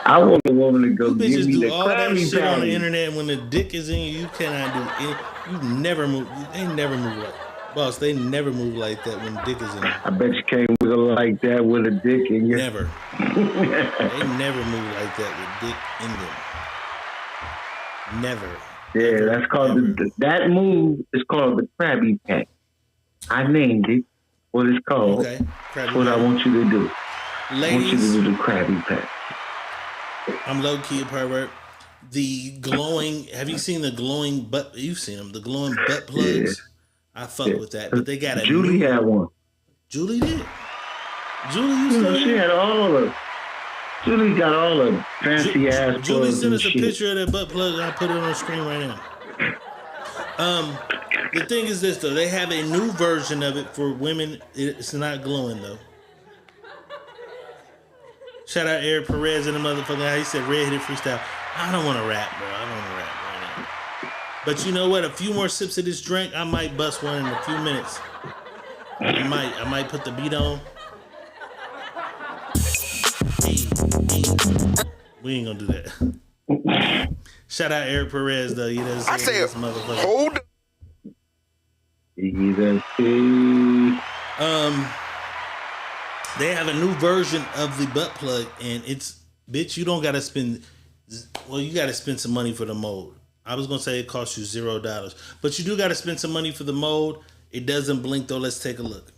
I want the woman to go you give bitches me do the all that Krabby shit Patty. on the internet. When the dick is in you, you cannot do it. You never move. They never move like boss. They never move like that when dick is in you. I bet you can't wiggle like that with a dick in you. Never. They never move like that with dick in them. Never. Yeah, that's called that move is called the Krabby Patty. I named it what it's called. Okay. That's what I want you to do. Ladies, I want you to do the Krabby Patty. I'm low key a pervert. The glowing, have you seen the glowing butt? You've seen them, the glowing butt plugs. Yeah. I fuck with that, but they got a Julie had one. Julie did. Julie used to. She had all of. Julie got all the fancy ass. Julie sent us a picture of that butt plug. I'll put it on the screen right now. The thing is this though, they have a new version of it for women. It's not glowing though. Shout out Eric Perez and the motherfucker. He said redheaded freestyle. I don't want to rap, bro. I don't want to rap right now. But you know what? A few more sips of this drink, I might bust one in a few minutes. I might put the beat on. We ain't gonna do that. Shout out Eric Perez though. You know, I said, hold. They have a new version of the butt plug, and it's bitch. You don't gotta spend. Well, you gotta spend some money for the mold. I was gonna say it costs you $0, but you do gotta spend some money for the mold. It doesn't blink though. Let's take a look.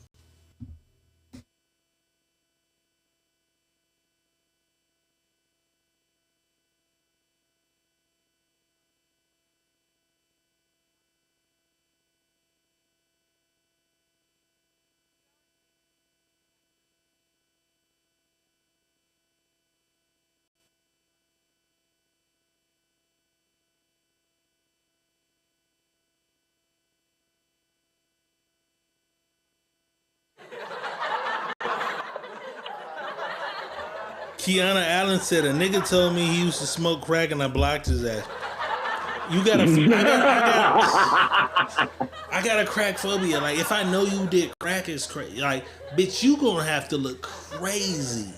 Kiana Allen said a nigga told me he used to smoke crack and I blocked his ass. You got I got a crack phobia. Like if I know you did crack, it's crazy. Like bitch, you gonna have to look crazy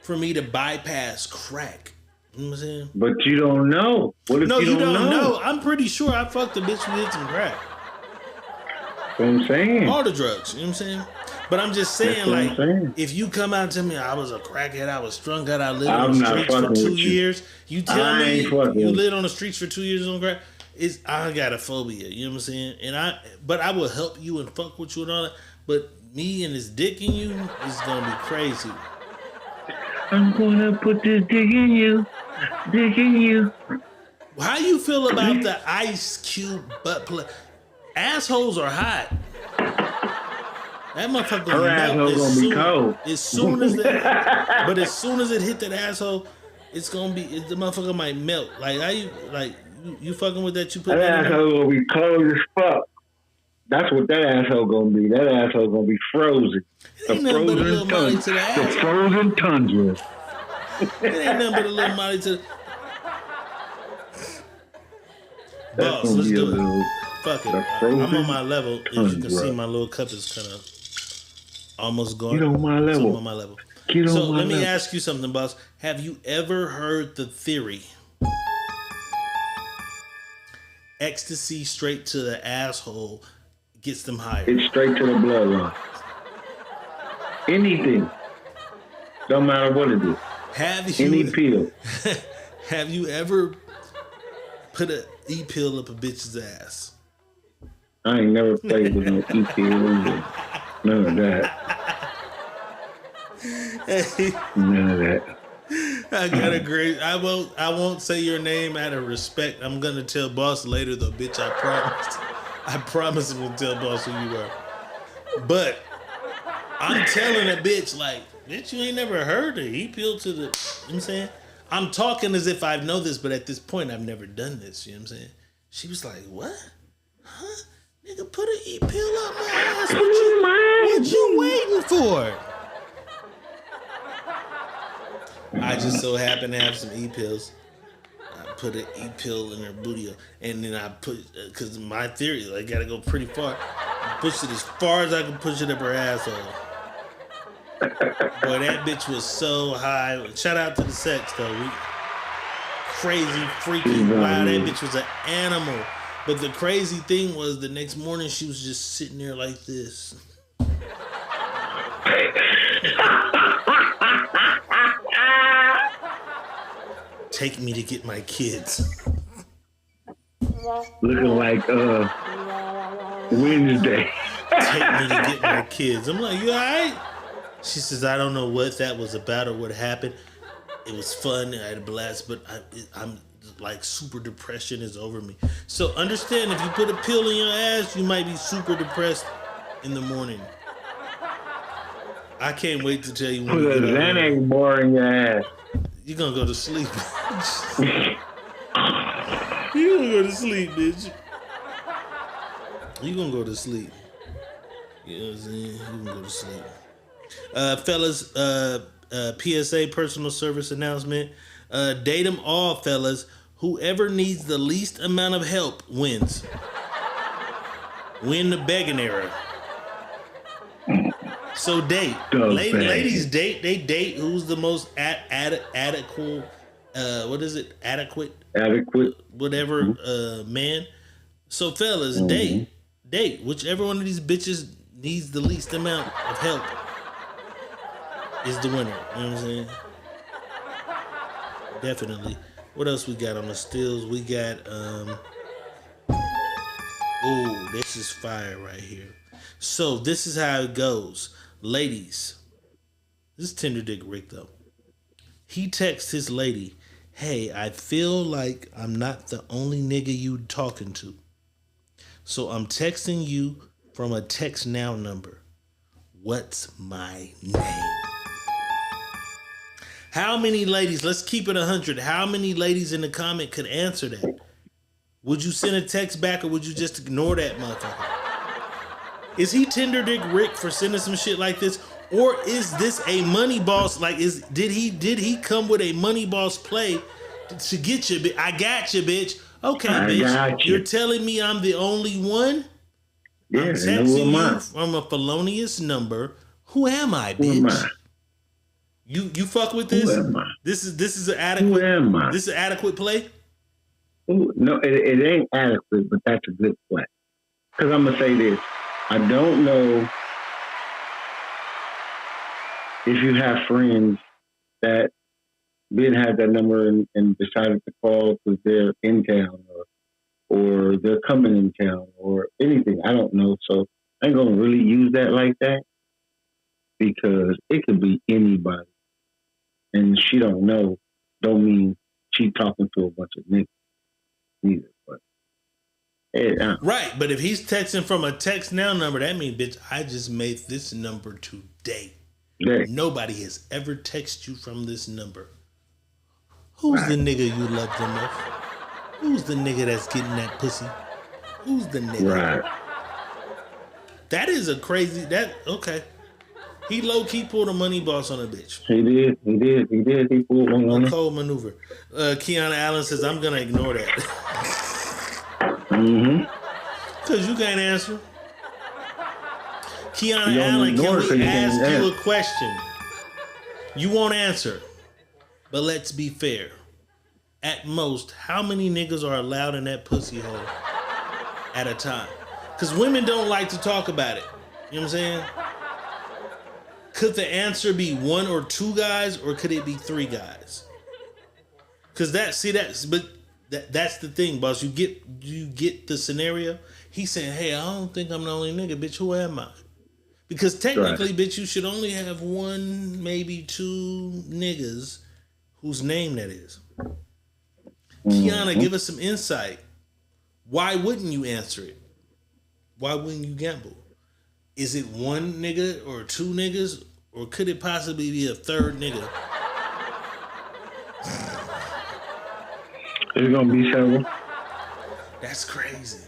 for me to bypass crack. You know what I'm saying? But you don't know. What if you don't know? I'm pretty sure I fucked a bitch who did some crack. That's what I'm saying. All the drugs. You know what I'm saying? But I'm just saying, like, if you come out to me, I was a crackhead, I was strung out, I lived on the streets for 2 years. You tell me you lived on the streets for 2 years on crack. I got a phobia, you know what I'm saying? But I will help you and fuck with you and all that. But me and this dick in you is gonna be crazy. I'm gonna put this dick in you. How you feel about the Ice Cube butt plug? Assholes are hot. That motherfucker Her asshole gonna be cold. As soon as it hit that asshole, it's gonna be the motherfucker might melt. Like you fucking with that? You put that asshole gonna be cold as fuck. That's what that asshole gonna be. That asshole gonna be frozen. The frozen tundra. It ain't nothing but a little Molly to the boss. Let's do it. Fuck it. I'm on my level. As you can see, my little cup is kind of almost gone. Get on my level. I'm on my level. So let me ask you something, boss. Have you ever heard the theory? Ecstasy straight to the asshole gets them higher. It's straight to the bloodline. Anything. Don't matter what it is. Any pill. Have you ever put an E-pill up a bitch's ass? I ain't never played with no E-pills. None of that. None of that. I got a great. I won't say your name out of respect. I'm gonna tell boss later though, bitch. I promise. I promise I'm gonna tell boss who you are. But I'm telling a bitch like, bitch, you ain't never heard of E-pill to the. You know what I'm saying? I'm talking as if I know this, but at this point I've never done this. You know what I'm saying? She was like, what? Huh? Nigga, put an E-pill up my ass. What you waiting for? I just so happen to have some E-pills. I put an E-pill in her booty, and then I put, because my theory, I gotta go pretty far. I pushed it as far as I can push it up her asshole. Boy, that bitch was so high. Shout out to the sex though. Crazy, freaky, wow. That bitch was an animal. But the crazy thing was, the next morning she was just sitting there like this. Take me to get my kids. Looking like Wednesday. Take me to get my kids. I'm like, you all right? She says, I don't know what that was about or what happened. It was fun. I had a blast, but I'm like super depression is over me. So understand, if you put a pill in your ass, you might be super depressed in the morning. I can't wait to tell you when put a Xanax bar in your ass. You're gonna go to sleep. You're gonna go to sleep, bitch. You're gonna go to sleep. You know what I'm saying? You're gonna go to sleep. Fellas, PSA personal service announcement. Date them all, fellas. Whoever needs the least amount of help wins. Win the begging era. So date. Ladies date. They date who's the most adequate. What is it? Adequate. Whatever. Man. So fellas, date. Whichever one of these bitches needs the least amount of help is the winner. You know what I'm saying? Definitely. What else we got on the stills? We got oh, this is fire right here. So this is how it goes. Ladies, this is Tender Dick Rick though. He texts his lady, hey, I feel like I'm not the only nigga you talking to. So I'm texting you from a text now number. What's my name? How many ladies, let's keep it 100. How many ladies in the comment could answer that? Would you send a text back or would you just ignore that motherfucker? Is he Tender Dick Rick for sending some shit like this? Or is this a money boss? Like, did he come with a money boss play to get you? I got you, bitch. Okay, bitch. You're telling me I'm the only one? Yeah, I'm texting you from a felonious number. Who am I, bitch? Who am I? You fuck with this? This is an adequate. Who am I? This is an adequate play. Ooh, no, it ain't adequate, but that's a good play. Because I'm gonna say this: I don't know if you have friends that didn't have that number and decided to call because they're in town or they're coming in town or anything, I don't know. So I ain't gonna really use that like that because it could be anybody, and she don't know. Don't mean she talking to a bunch of niggas either. But right, but if he's texting from a text now number, that means, bitch, I just made this number today. Yeah. Nobody has ever texted you from this number. Who's the nigga you love the most? Who's the nigga that's getting that pussy? Who's the nigga? Right. That is a crazy. Okay. He low key pulled a money boss on a bitch. He did. He pulled one on A her. cold maneuver. Kiana Allen says, I'm gonna ignore that. Mm-hmm. Cause you can't answer. Kiana You don't Allen, ignore can it 'cause we you can't ask you answer. a question? You won't answer. But let's be fair. At most, how many niggas are allowed in that pussy hole at a time? Because women don't like to talk about it. You know what I'm saying? Could the answer be 1 or 2 guys, or could it be 3 guys? Because that's the thing, boss. You get the scenario. He's saying, hey, I don't think I'm the only nigga, bitch. Who am I? Because technically, bitch, you should only have 1, maybe 2 niggas whose name that is. Kiana, give us some insight. Why wouldn't you answer it? Why wouldn't you gamble? Is it 1 nigga or 2 niggas? Or could it possibly be a 3rd nigga? It's gonna be several. That's crazy.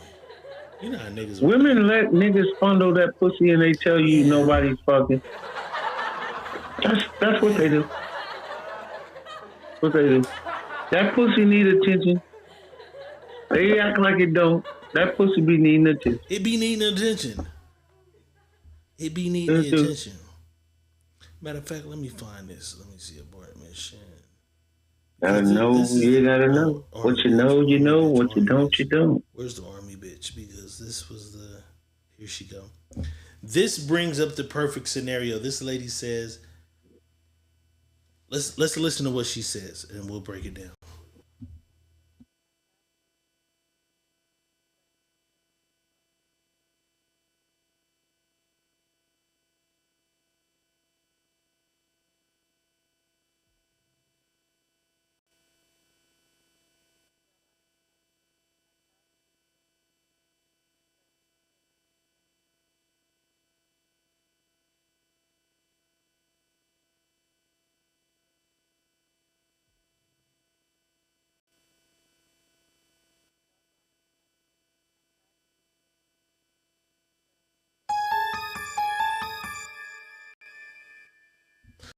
You know how niggas Women let niggas fondle that pussy and they tell you nobody's fucking. That's what they do. What they do. That pussy need attention. They act like it don't. That pussy be needing attention. It be needing attention. It be needing the attention. Matter of fact, let me find this. Let me see abort mission. Gotta know, you gotta know. What you know, you know. What you don't, you don't. Where's the army bitch? Because this was the... Here she go. This brings up the perfect scenario. This lady says... Let's listen to what she says, and we'll break it down.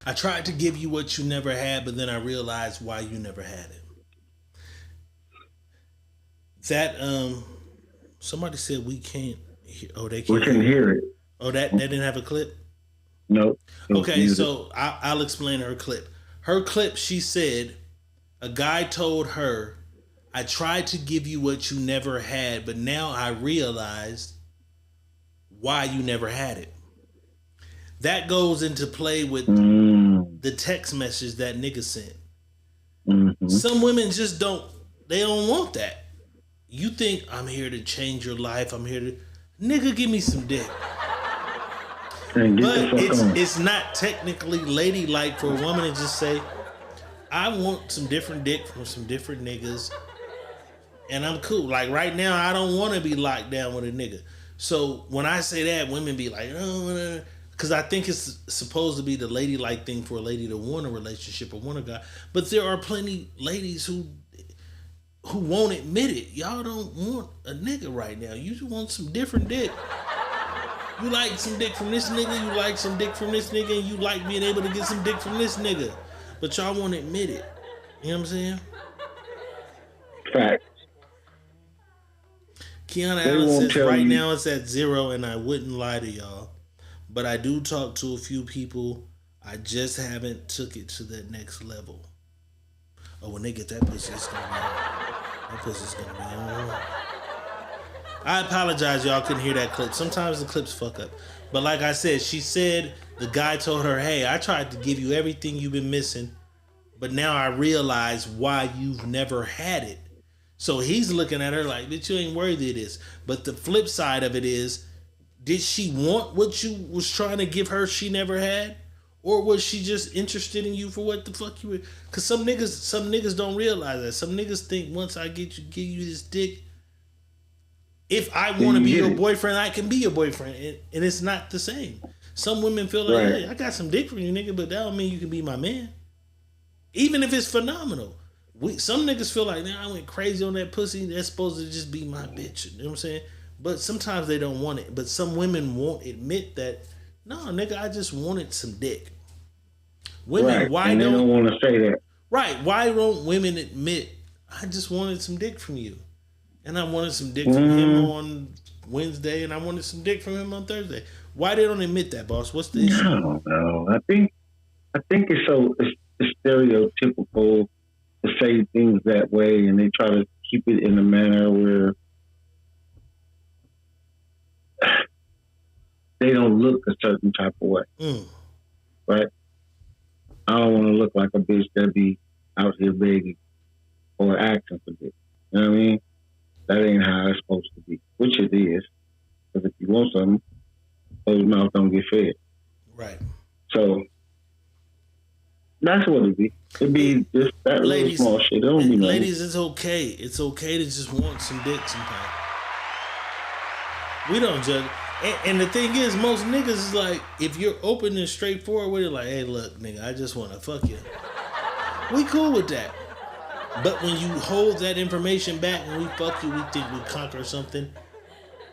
I tried to give you what you never had, but then I realized why you never had it. That somebody said we can't hear. Oh, they can't. We can hear it. Oh, that didn't have a clip? Nope. Okay, so I'll explain her clip. Her clip, she said, a guy told her, I tried to give you what you never had, but now I realized why you never had it. That goes into play with the text message that nigga sent. Mm-hmm. Some women just don't want that. You think I'm here to change your life, I'm here to... Nigga, give me some dick. But it's not technically ladylike for a woman to just say, I want some different dick from some different niggas, and I'm cool. Like right now, I don't want to be locked down with a nigga. So when I say that, women be like, oh, because I think it's supposed to be the ladylike thing for a lady to want a relationship or want a guy. But there are plenty ladies who won't admit it. Y'all don't want a nigga right now. You just want some different dick. You like some dick from this nigga, you like some dick from this nigga, and you like being able to get some dick from this nigga. But y'all won't admit it. You know what I'm saying? Fact. Kiana Allen says right now it's at 0, and I wouldn't lie to y'all. But I do talk to a few people. I just haven't took it to that next level. Oh, when they get that pussy, it's gonna be on. That pussy's gonna be on. I apologize, y'all couldn't hear that clip. Sometimes the clips fuck up. But like I said, she said the guy told her, "Hey, I tried to give you everything you've been missing, but now I realize why you've never had it." So he's looking at her like, "Bitch, you ain't worthy of this." But the flip side of it is, did she want what you was trying to give her she never had? Or was she just interested in you for what the fuck you were? Cause some niggas don't realize that. Some niggas think once I give you this dick, if I want to be your boyfriend, I can be your boyfriend. And it's not the same. Some women feel like, hey, I got some dick from you, nigga, but that don't mean you can be my man. Even if it's phenomenal. Some niggas feel like, I went crazy on that pussy. That's supposed to just be my bitch. You know what I'm saying? But sometimes they don't want it. But some women won't admit that, no, nigga, I just wanted some dick. Women, why and they don't want to say that. Right. Why don't women admit, I just wanted some dick from you? And I wanted some dick from him on Wednesday, and I wanted some dick from him on Thursday. Why they don't admit that, boss? What's the issue? I don't know. I think it's stereotypical to say things that way, and they try to keep it in a manner where they don't look a certain type of way. Right? I don't want to look like a bitch that be out here begging or acting for this. You know what I mean? That ain't how it's supposed to be, which it is. Because if you want something, closed mouth don't get fed. Right. So that's what it be. It be just that little small shit. It don't be nothing. Ladies, it's okay. It's okay to just want some dick sometimes. We don't judge. And the thing is, most niggas is like, if you're open and straightforward with it, like, hey, look, nigga, I just want to fuck you. We cool with that. But when you hold that information back and we fuck you, we think we conquer something.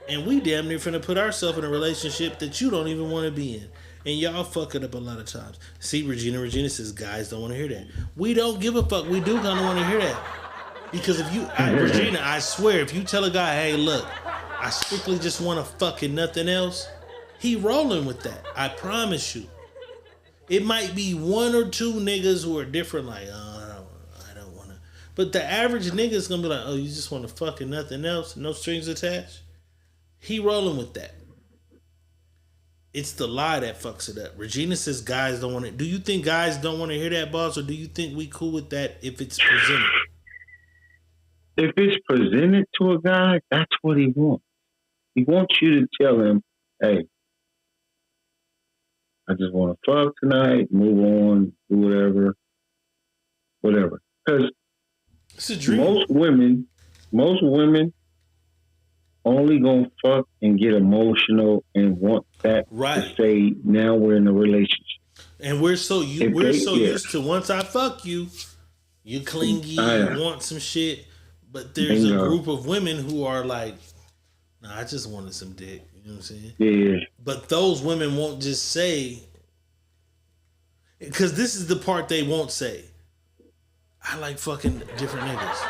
And we damn near finna put ourselves in a relationship that you don't even want to be in. And y'all fuck it up a lot of times. See, Regina says guys don't want to hear that. We don't give a fuck. We do kind of want to hear that. Because if you, Regina, I swear, if you tell a guy, hey, look, I strictly just want to fuck and nothing else, he rolling with that. I promise you. It might be one or two niggas who are different, like, oh, I don't want to. But the average nigga is going to be like, oh, you just want to fuck and nothing else? No strings attached? He rolling with that. It's the lie that fucks it up. Regina says guys don't want it. Do you think guys don't want to hear that, boss? Or do you think we cool with that if it's presented? If it's presented to a guy, that's what he wants. He wants you to tell him, hey, I just want to fuck tonight, move on, do whatever. Because most women only gonna fuck and get emotional and want that to say, now we're in a relationship. And we're so used to, once I fuck you, you clingy, you want some shit. But there's a group of women who are like, nah, I just wanted some dick. You know what I'm saying? Yeah. But those women won't just say, because this is the part they won't say, I like fucking different niggas.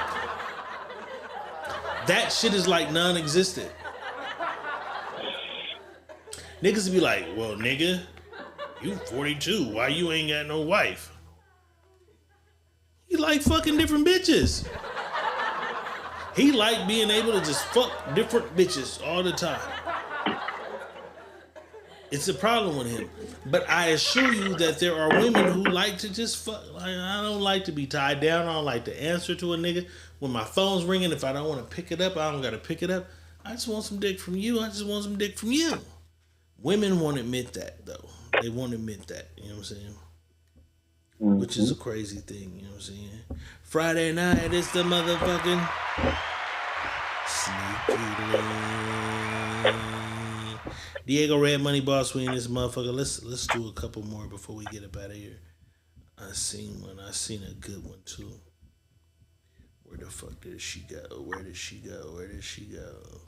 That shit is like non-existent. Niggas be like, well, nigga, you 42. Why you ain't got no wife? You like fucking different bitches. He like being able to just fuck different bitches all the time. It's a problem with him. But I assure you that there are women who like to just fuck. Like, I don't like to be tied down. I don't like to answer to a nigga. When my phone's ringing, if I don't want to pick it up, I don't got to pick it up. I just want some dick from you. I just want some dick from you. Women won't admit that, though. They won't admit that. You know what I'm saying? Mm-hmm. Which is a crazy thing. You know what I'm saying? Friday night, it's the motherfucking Sneaky Link. Diego Red Money Boss, we in this motherfucker. Let's do a couple more before we get up out of here. I seen one. I seen a good one too. Where the fuck did she go? Where did she go? Where did she go?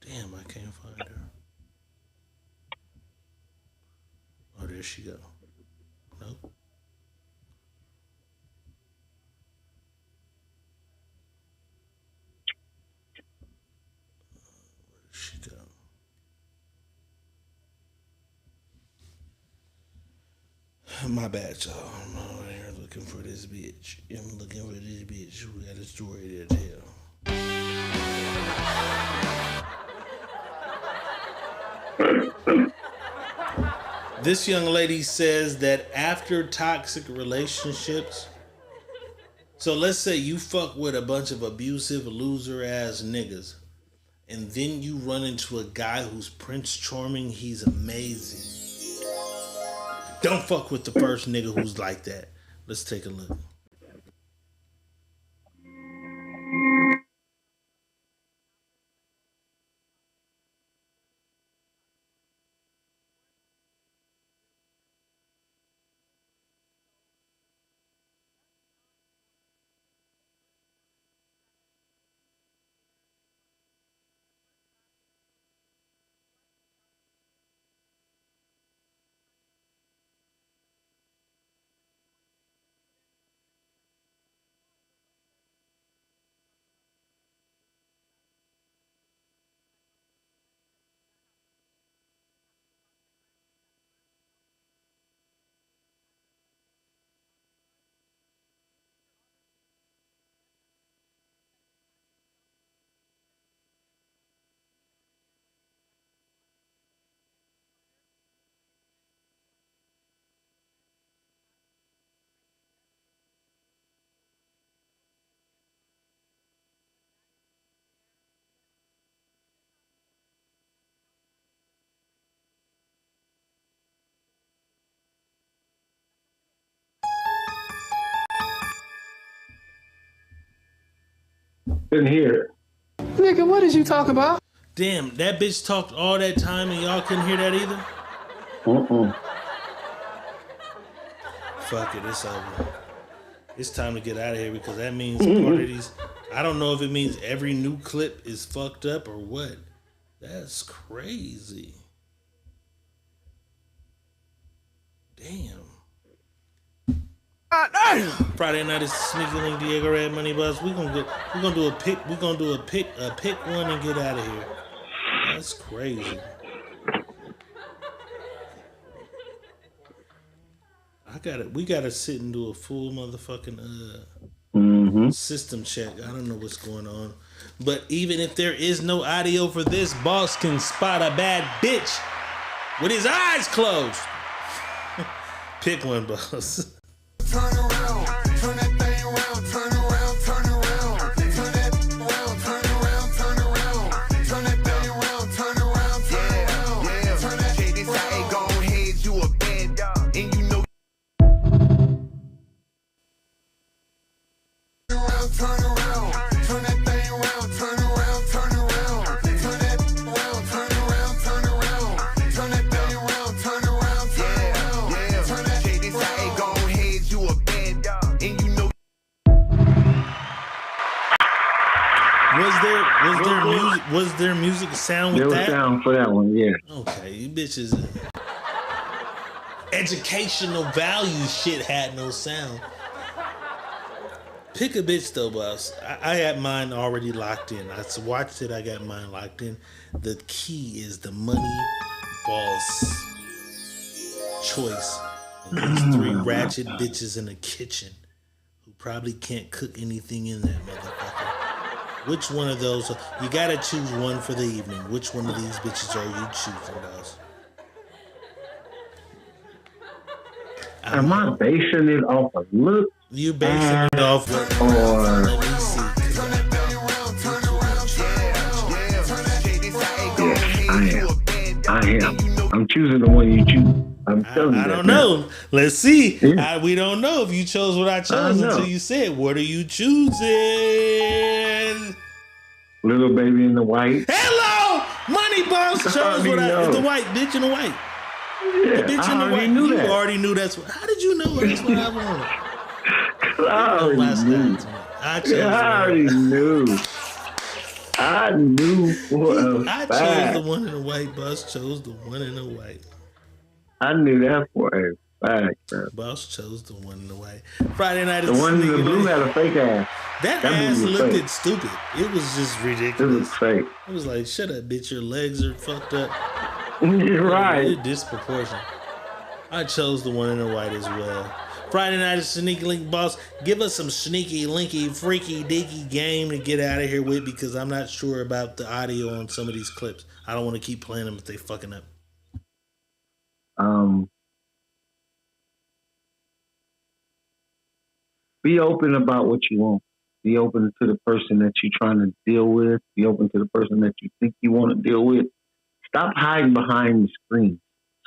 Damn, I can't find her. Oh, there she go. Nope. Where did she go? My bad, y'all. I'm over here looking for this bitch. I'm looking for this bitch who got a story to tell. This young lady says that after toxic relationships, so let's say you fuck with a bunch of abusive, loser ass niggas, and then you run into a guy who's Prince Charming, he's amazing. Don't fuck with the first nigga who's like that. Let's take a look. Didn't hear it. Nigga, what did you talk about? Damn, that bitch talked all that time and y'all couldn't hear that either? Fuck it, it's over. It's time to get out of here because that means part of these... I don't know if it means every new clip is fucked up or what. That's crazy. Damn. Friday night is Sneaky Link, Diego Red, Money Bus. We're gonna do a pick one and get out of here. That's crazy. We gotta sit and do a full motherfucking system check. I don't know what's going on. But even if there is no audio for this, Boss can spot a bad bitch with his eyes closed. Pick one, Boss. Turn around, turn that thing around, turn around, turn around, turn that around, turn around, turn around, turn that thing around, turn around, turn around, turn that thing around. Go ahead, you a band, and you know. Turn around, turn that thing around, turn around, turn around, turn that around, turn around, turn around, turn that thing around, turn around, turn around, turn that thing around. Go ahead, you a band, and you know. Was there music sound with there was that? sound for that one, yeah. Okay, you bitches. Educational value shit had no sound. Pick a bitch though, Boss. I had mine already locked in. I watched it. I got mine locked in. The key is the Money Boss choice. And there's 3 ratchet bitches in the kitchen who probably can't cook anything in that motherfucker. Which one of those? You gotta choose one for the evening. Which one of these bitches are you choosing, Boss? Am I basing it off of look? You basing it off of... Or... Let me see. Yes, I am. I'm choosing the one you choose. I'm telling you. I don't know. Let's see. Yeah. We don't know if you chose what I chose until you said, what are you choosing? Little Baby in the White. Hello! Money Boss chose what the white bitch in the white. Yeah, the bitch in the white. Knew you that. already knew that's what. How did you know that's what I wanted? I already knew. I knew for a I fact. chose the one in the white. Boss chose the one in the white. I knew that for a fact, bro. Boss chose the one in the white. Friday night is the one in the blue had a fake ass. That dude ass was looked fake. stupid. It was just ridiculous. It was fake. I was like, shut up, bitch. Your legs are fucked up. You're right. You're disproportionate. I chose the one in the white as well. Friday night is Sneaky Link. Boss, give us some sneaky, linky, freaky, deaky game to get out of here with because I'm not sure about the audio on some of these clips. I don't want to keep playing them if they fucking up. Be open about what you want. Be open to the person that you're trying to deal with. Be open to the person that you think you want to deal with. Stop hiding behind the screen.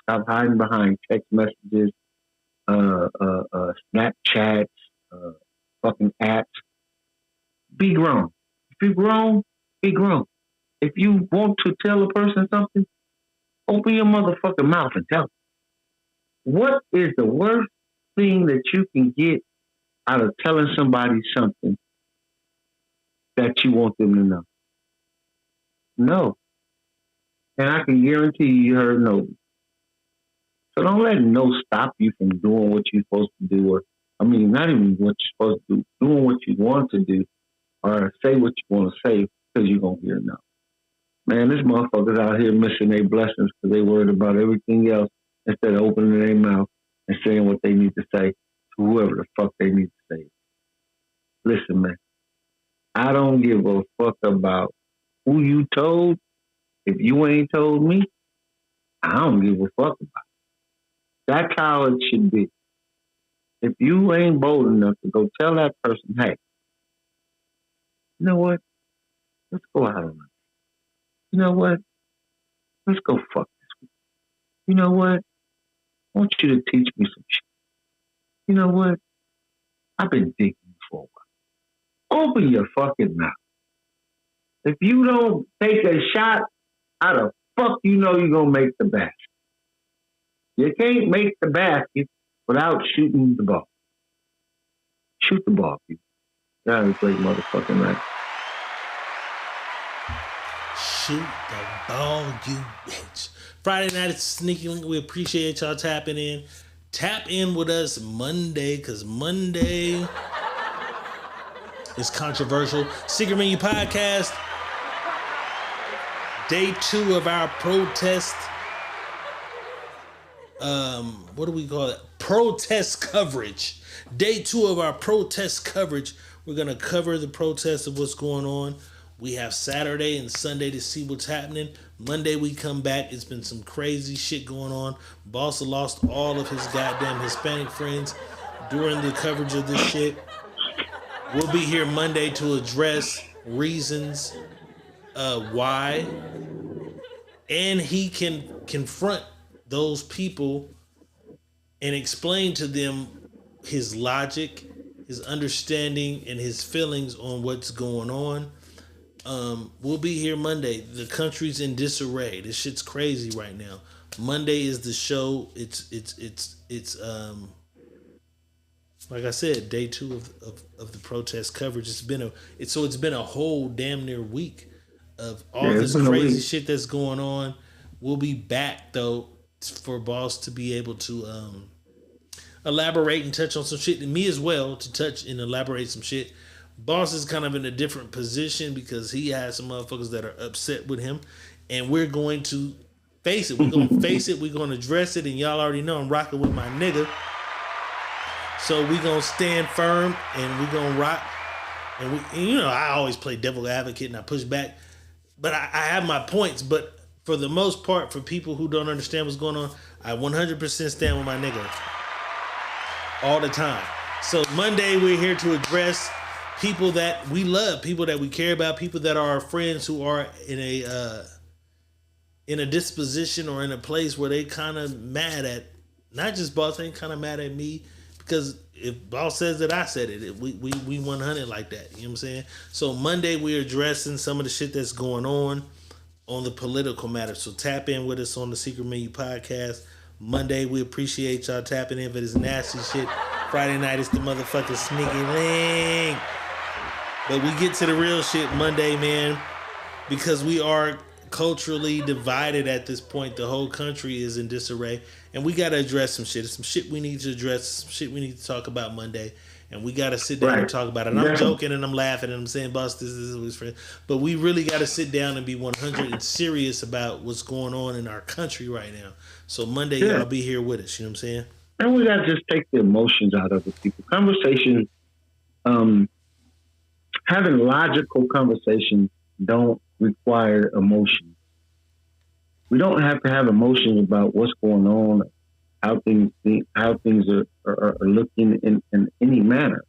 Stop hiding behind text messages, Snapchats, fucking apps. Be grown. If you're grown, be grown. If you want to tell a person something, open your motherfucking mouth and tell them. What is the worst thing that you can get out of telling somebody something that you want them to know? No. And I can guarantee you heard no. So don't let no stop you from doing what you're supposed to do. Or, I mean, not even what you're supposed to do. Doing what you want to do or say what you want to say because you're going to hear no. Man, this motherfuckers out here missing their blessings because they worried about everything else instead of opening their mouth and saying what they need to say to whoever the fuck they need to say. Listen, man, I don't give a fuck about who you told. If you ain't told me, I don't give a fuck about it. That's how it should be. If you ain't bold enough to go tell that person, hey, you know what? Let's go out on it. You know what? Let's go fuck this week. You know what? I want you to teach me some shit. You know what? I've been digging for a while. Open your fucking mouth. If you don't take a shot, how the fuck you know you're going to make the basket? You can't make the basket without shooting the ball. Shoot the ball, people. That is a great motherfucking right. Shoot the ball, you bitch. Friday night it's Sneaky Link. We appreciate y'all tapping in. Tap in with us Monday, because Monday is controversial. Secret Menu Podcast. Day 2 of our protest. What do we call it? Protest coverage. Day 2 of our protest coverage. We're going to cover the protest of what's going on. We have Saturday and Sunday to see what's happening. Monday we come back. It's been some crazy shit going on. Boss lost all of his goddamn Hispanic friends during the coverage of this shit. We'll be here Monday to address reasons why. And he can confront those people and explain to them his logic, his understanding, and his feelings on what's going on. We'll be here Monday. The country's in disarray. This shit's crazy right now. Monday is the show. It's like I said, day 2 of the protest coverage. It's been a whole damn near week of all this crazy shit that's going on. We'll be back though for Boss to be able to elaborate and touch on some shit, and me as well to touch and elaborate some shit. Boss is kind of in a different position because he has some motherfuckers that are upset with him, and we're going to face it. We're going to face it. We're going to address it, and y'all already know I'm rocking with my nigga. So we're going to stand firm, and we're going to rock. And I always play devil advocate, and I push back. But I have my points. But for the most part, for people who don't understand what's going on, I 100% stand with my nigga all the time. So Monday, we're here to address people that we love, people that we care about, people that are our friends who are in a disposition or in a place where they kind of mad at, not just Boss, they kind of mad at me, because if Boss says it, I said it. We 100 like that. You know what I'm saying? So Monday we're addressing some of the shit that's going on the political matter. So tap in with us on the Secret Menu Podcast. Monday, we appreciate y'all tapping in for this nasty shit. Friday night, it's the motherfucking Sneaky Link. But we get to the real shit Monday, man, because we are culturally divided at this point. The whole country is in disarray, and we got to address some shit. There's some shit we need to address, some shit we need to talk about Monday, and we got to sit down and talk about it. And I'm joking and I'm laughing and I'm saying, Boss, this is his friend. But we really got to sit down and be 100 and serious about what's going on in our country right now. So Monday, y'all be here with us. You know what I'm saying? And we gotta just take the emotions out of the people. Conversations, having logical conversations don't require emotions. We don't have to have emotions about what's going on, how things are looking in any manner.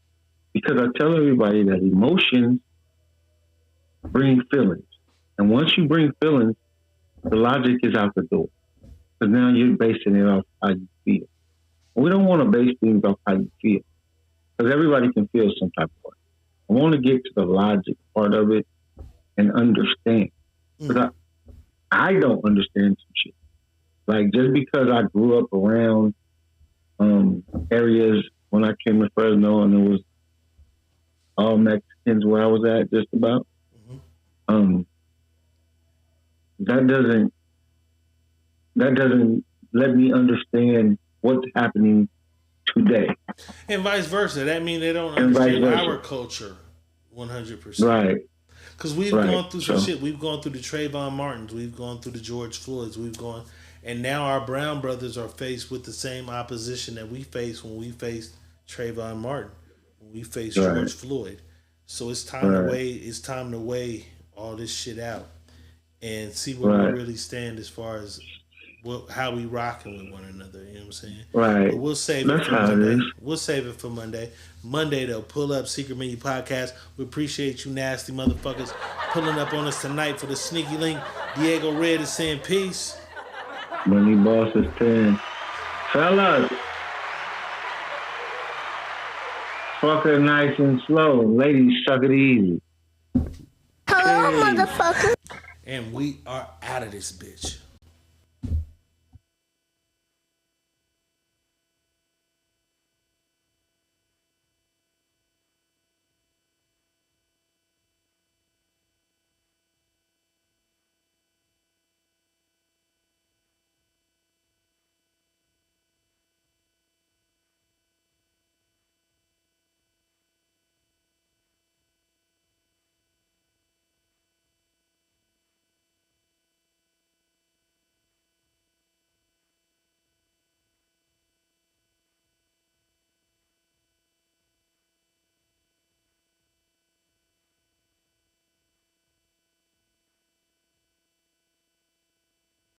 Because I tell everybody that emotions bring feelings. And once you bring feelings, the logic is out the door. Because now you're basing it off how you feel. We don't want to base things off how you feel. Because everybody can feel some type of way. I want to get to the logic part of it and understand. Because I don't understand some shit. Like, just because I grew up around areas when I came to Fresno and it was all Mexicans where I was at, just about, that doesn't let me understand what's happening today. And vice versa. That means they don't understand our culture 100%. Right. Because we've gone through some shit. We've gone through the Trayvon Martins. We've gone through the George Floyds. And now our brown brothers are faced with the same opposition that we faced when we faced Trayvon Martin, when we faced George Floyd. So it's time to weigh. It's time to weigh all this shit out and see where we really stand as far as how we rocking with one another. You know what I'm saying? Right. But we'll save it for Monday. We'll save it for Monday. Monday, they'll pull up Secret Menu Podcast. We appreciate you nasty motherfuckers pulling up on us tonight for the Sneaky Link. Diego Red is saying peace. Money Boss is 10. Fellas, fuck it nice and slow. Ladies, suck it easy. Hello, motherfucker. And we are out of this bitch.